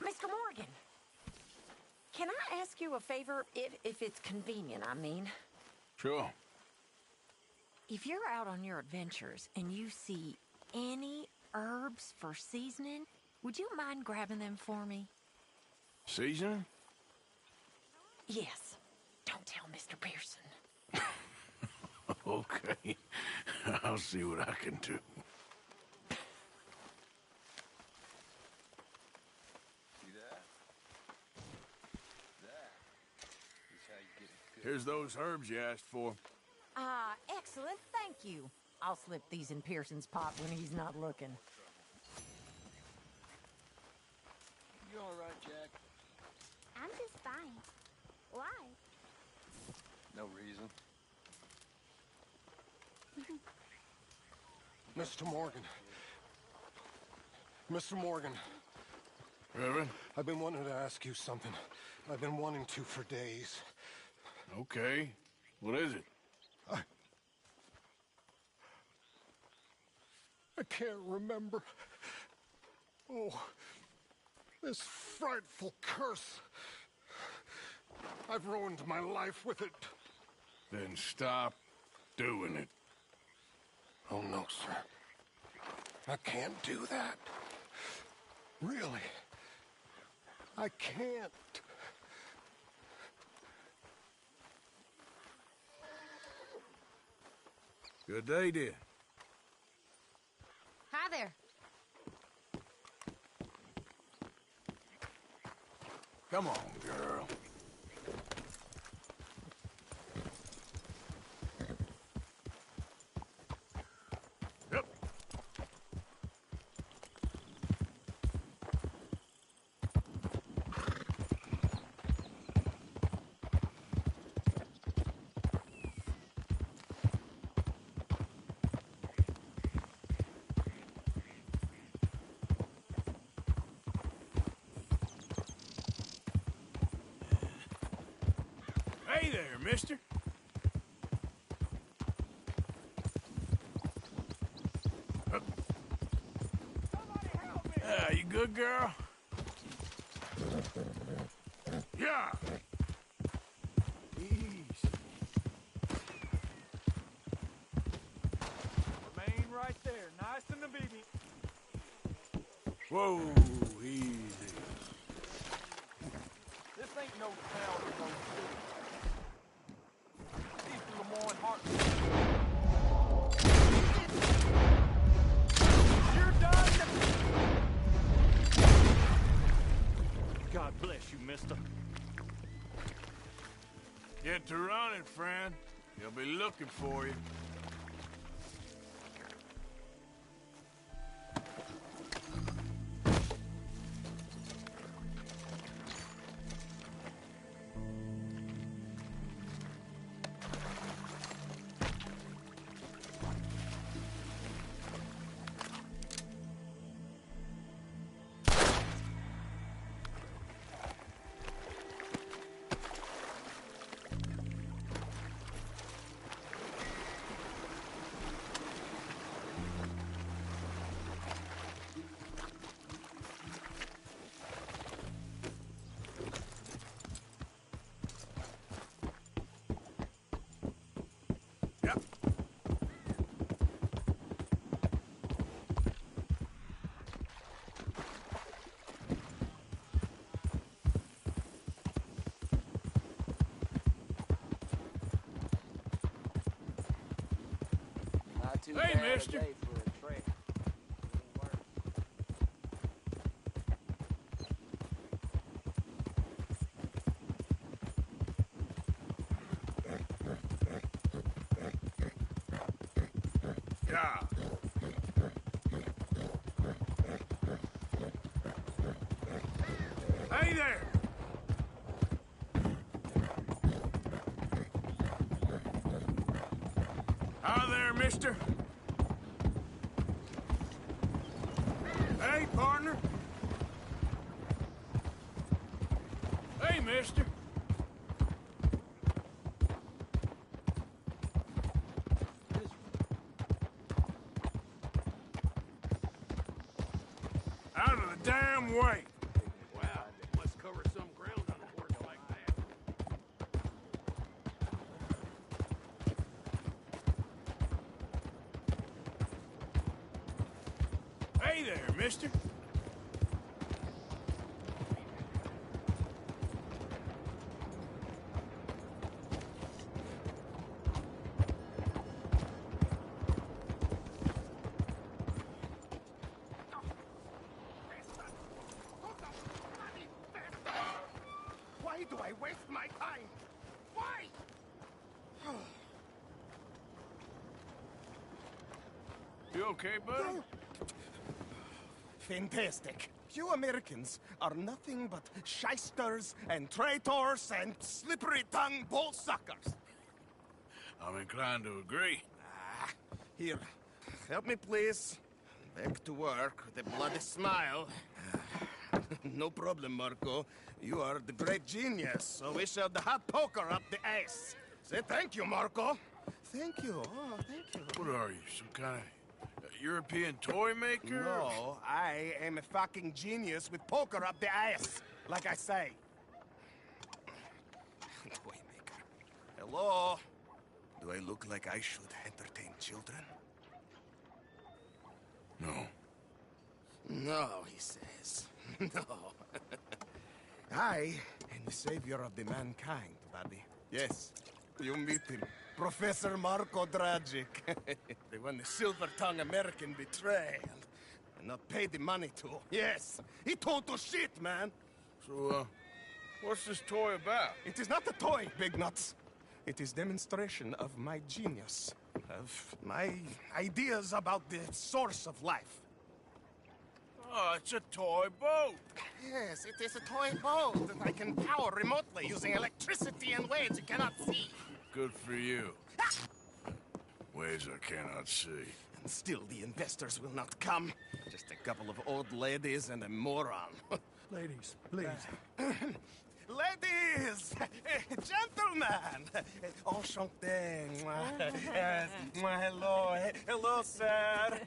Mr. Morgan, can I ask you a favor, if it's convenient, I mean? Sure. If you're out on your adventures and you see any herbs for seasoning, would you mind grabbing them for me? Seasoning? Yes. Don't tell Mr. Pearson. Okay. I'll see what I can do. Here's those herbs you asked for. Ah, excellent, thank you. I'll slip these in Pearson's pot when he's not looking. You all right, Jack? I'm just fine. Why? No reason. Mr. Morgan. Mr. Morgan. Reverend? I've been wanting to ask you something. I've been wanting to for days. Okay. What is it? I can't remember. Oh, this frightful curse. I've ruined my life with it. Then stop doing it. Oh, no, sir. I can't do that. Really. I can't. Good day, dear. Hi there. Come on, girl. Yep. Hey there, mister. You good, girl? Yeah. Easy. Remain right there, nice and obedient. Whoa, easy. This ain't no town or no city. East of Lemoyne, Hart. You're done. God bless you, mister. Get to running, friend. They'll be looking for you. Hey, mister. Yeah. Hey there. Hi there, mister. Hey, partner. Hey, mister. Out of the damn way. Wow, must cover some ground on a horse like that. Hey there, mister. Why do I waste my time? Why? okay, buddy? Fantastic. You Americans are nothing but shysters and traitors and slippery-tongued bull suckers. I'm inclined to agree. Here, help me, please. Back to work with a bloody smile. No problem, Marco. You are the great genius, so we shall the hot poker up the ass. Say thank you, Marco. Thank you. Oh, thank you. What are you, some kind of European toy maker? No, I am a fucking genius with poker up the ass, like I say. Toy maker. Hello? Do I look like I should entertain children? No. No, he says. No. I am the savior of the mankind, buddy. Yes, you meet him. Professor Marco Dragic. The one the silver-tongued American betrayed and not paid the money to. Yes, he total shit, man. So, what's this toy about? It is not a toy, Big Nuts. It is demonstration of my genius, of my ideas about the source of life. Oh, it's a toy boat. Yes, it is a toy boat that I can power remotely using electricity in ways you cannot see. Good for you. Ways I cannot see. And still the investors will not come. Just a couple of old ladies and a moron. Ladies, please. Ladies! Gentlemen! Enchanté. Hello. Hello, sir.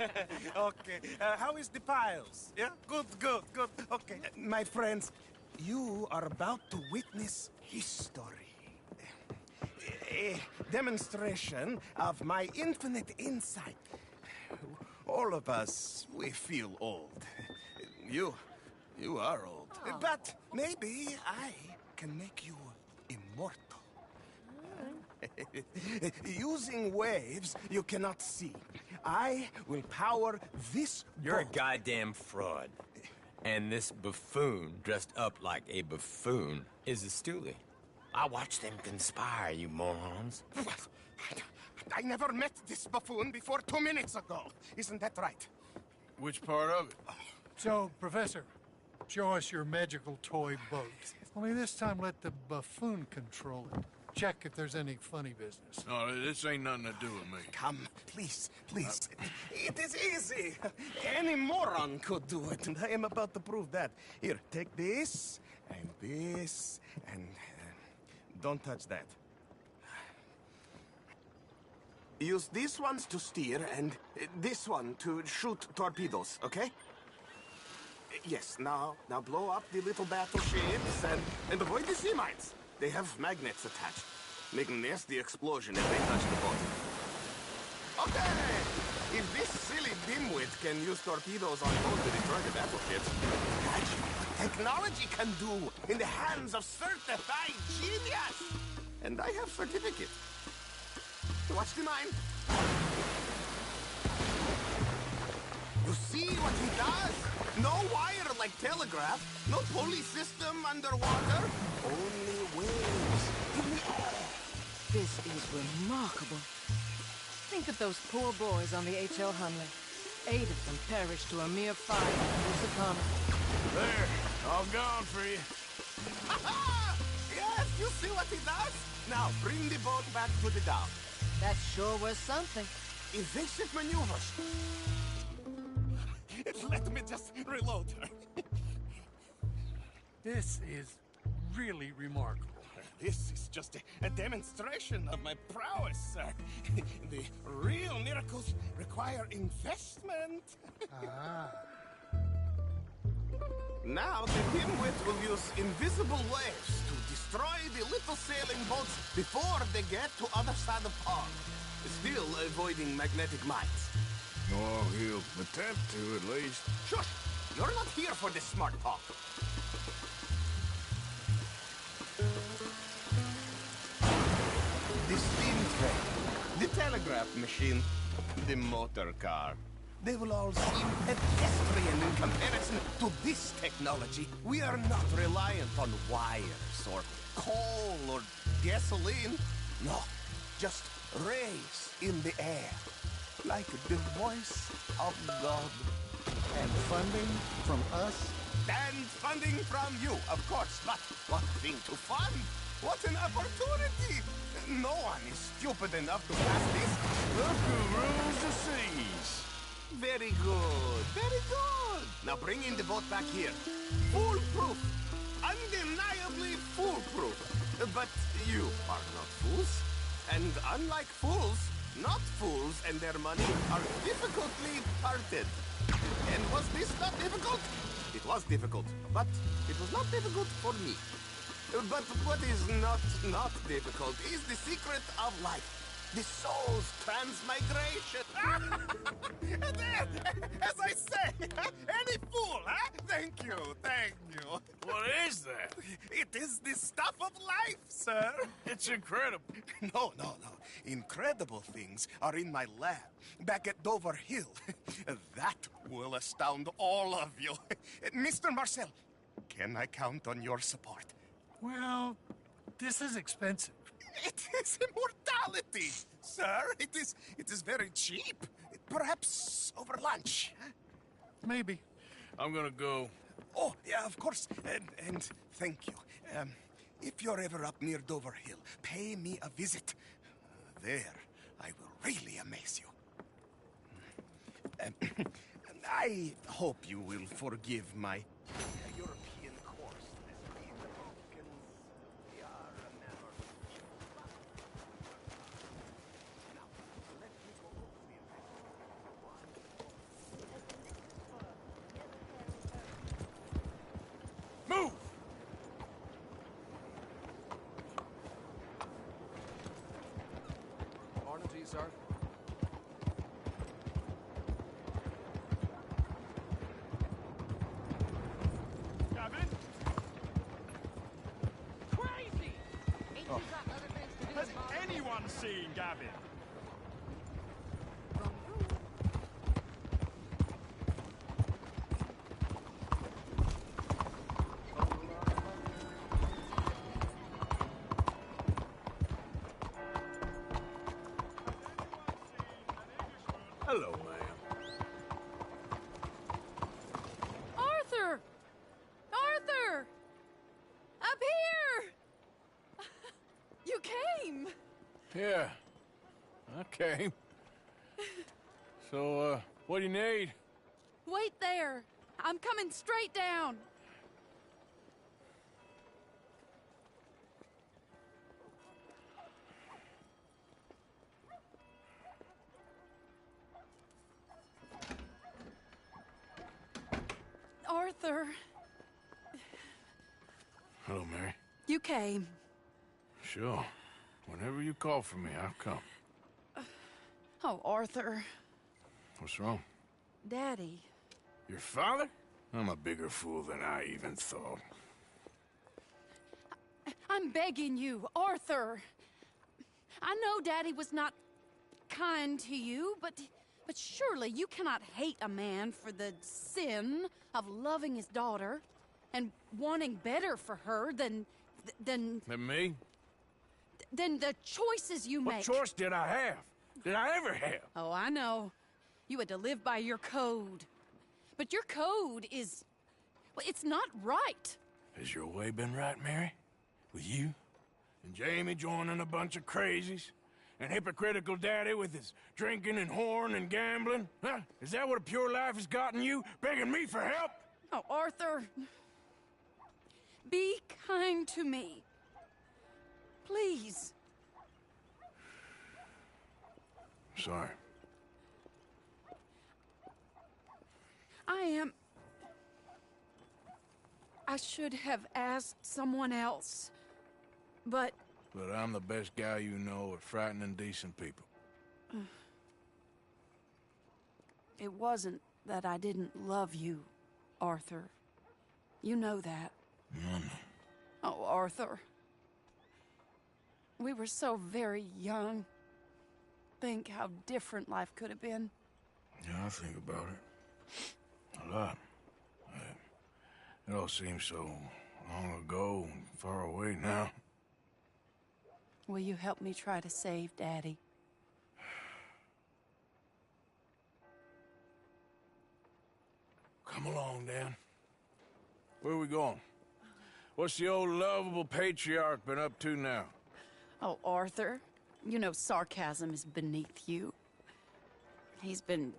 Okay. How is the piles? Yeah? Good. Okay. My friends, you are about to witness history. A demonstration of my infinite insight. All of us, we feel old. You are old. Oh. But maybe I can make you immortal. Using waves you cannot see, I will power this You're boat. a goddamn fraud. And this buffoon, dressed up like a buffoon, is a stoolie. I watched them conspire, you morons. I never met this buffoon before 2 minutes ago. Isn't that right? Which part of it? So, Professor, show us your magical toy boat. Only this time let the buffoon control it. Check if there's any funny business. No, this ain't nothing to do with me. Come, please. It is easy. Any moron could do it, and I am about to prove that. Here, take this, and don't touch that. Use these ones to steer, and this one to shoot torpedoes, okay? Yes, now blow up the little battleships and avoid the sea mines. They have magnets attached, making nasty explosion if they touch the boat. Okay! If this silly dimwit can use torpedoes on board to destroy the battleships, imagine what technology can do in the hands of certified genius! And I have certificate. Watch the mine. You see what he does? No wire like telegraph, no pulley system underwater, only waves in the air. This is remarkable. Think of those poor boys on the H.L. Hunley. 8 of them perished to a mere 5 in Lusitano. There, all gone for you. Yes, you see what he does? Now, bring the boat back to the dock. That sure was something. Evasive maneuvers. Let me just reload her. This is really remarkable. This is just a demonstration of my prowess, sir. The real miracles require investment. Now the dimwit will use invisible waves to destroy the little sailing boats before they get to other side of pond. Still avoiding magnetic mines. Oh, he'll attempt to, at least. Shush! You're not here for this smart talk. The steam train, the telegraph machine, the motor car. They will all seem pedestrian in comparison to this technology. We are not reliant on wires or coal or gasoline. No, just rays in the air. like the voice of God. And funding from us? And funding from you, of course. But what thing to fund? What an opportunity! No one is stupid enough to pass this. Look who rules the seas. Very good, very good. Now bring in the boat back here. Foolproof. Undeniably foolproof. But you are not fools. And unlike fools, not fools and their money are difficultly parted. And was this not difficult? It was difficult, but it was not difficult for me. But what is not difficult is the secret of life. The soul's transmigration. And then, as I say, any fool, huh? Thank you, thank you. What is that? It is the stuff of life, sir. It's incredible. No. Incredible things are in my lab, back at Dover Hill. That will astound all of you. Mr. Marcel, can I count on your support? Well, this is expensive. It is immortality, sir. It is very cheap. Perhaps over lunch. Huh? Maybe. I'm gonna go. Oh, yeah, of course. And thank you. If you're ever up near Dover Hill, pay me a visit. There, I will really amaze you. I hope you will forgive my European course. As we the Balkans, we are enamored of people. Now, let me go over the Move! Morning to you, sir. Gavin? Crazy! Ain't you got other things to do Has than bother? anyone seen Gavin? Hello, ma'am. Arthur! Arthur! Up here! You came! Yeah, I came. So, what do you need? Wait there! I'm coming straight down! Arthur, Hello, Mary. you came. Sure. Whenever you call for me, I'll come. Oh, Arthur. What's wrong? Daddy. Your father? I'm a bigger fool than I even thought. I'm begging you, Arthur. I know Daddy was not kind to you, but surely you cannot hate a man for the sin of loving his daughter and wanting better for her than Than me? than the choices you What make. choice did I have? Did I ever have? Oh, I know. You had to live by your code. But your code is... well, it's not right. Has your way been right, Mary? With you? And Jamie joining a bunch of crazies? And hypocritical daddy with his drinking and whoring and gambling? Huh? Is that what a pure life has gotten you? Begging me for help? Oh, Arthur. Be kind to me. Please. Sorry. I should have asked someone else, but... But I'm the best guy you know at frightening decent people. It wasn't that I didn't love you, Arthur. You know that. Oh, Arthur. We were so very young. Think how different life could have been. Yeah, I think about it. A lot. It all seems so long ago and far away now. Will you help me try to save Daddy? Come along, Dan. Where are we going? What's the old lovable patriarch been up to now? Oh, Arthur, you know sarcasm is beneath you. He's been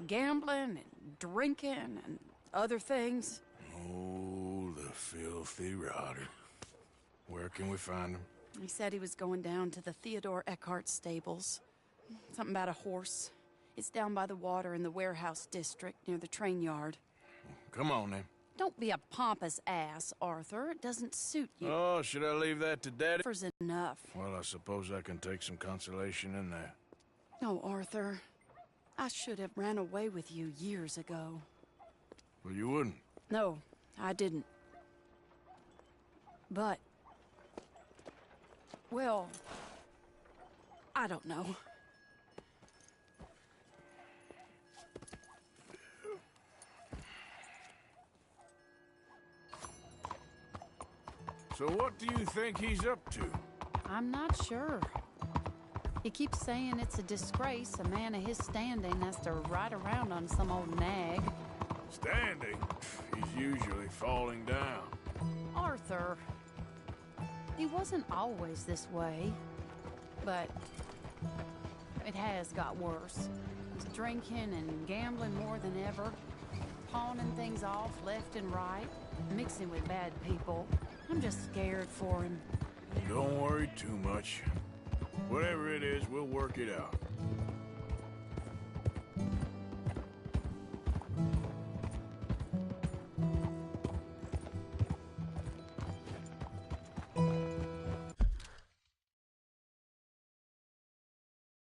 gambling and drinking and other things. Oh, the filthy rotter. Where can we find him? He said he was going down to the Theodore Eckhart stables. Something about a horse. It's down by the water in the warehouse district near the train yard. Come on, then. Don't be a pompous ass, Arthur. It doesn't suit you. Oh, should I leave that to Daddy? Arthur's enough. Well, I suppose I can take some consolation in that. No, Arthur. I should have ran away with you years ago. Well, you wouldn't. No, I didn't. But... well... I don't know. So what do you think he's up to? I'm not sure. He keeps saying it's a disgrace a man of his standing has to ride around on some old nag. Standing? He's usually falling down. Arthur. He wasn't always this way, but it has got worse. He's drinking and gambling more than ever, pawning things off left and right, mixing with bad people. I'm just scared for him. Don't worry too much. Whatever it is, we'll work it out.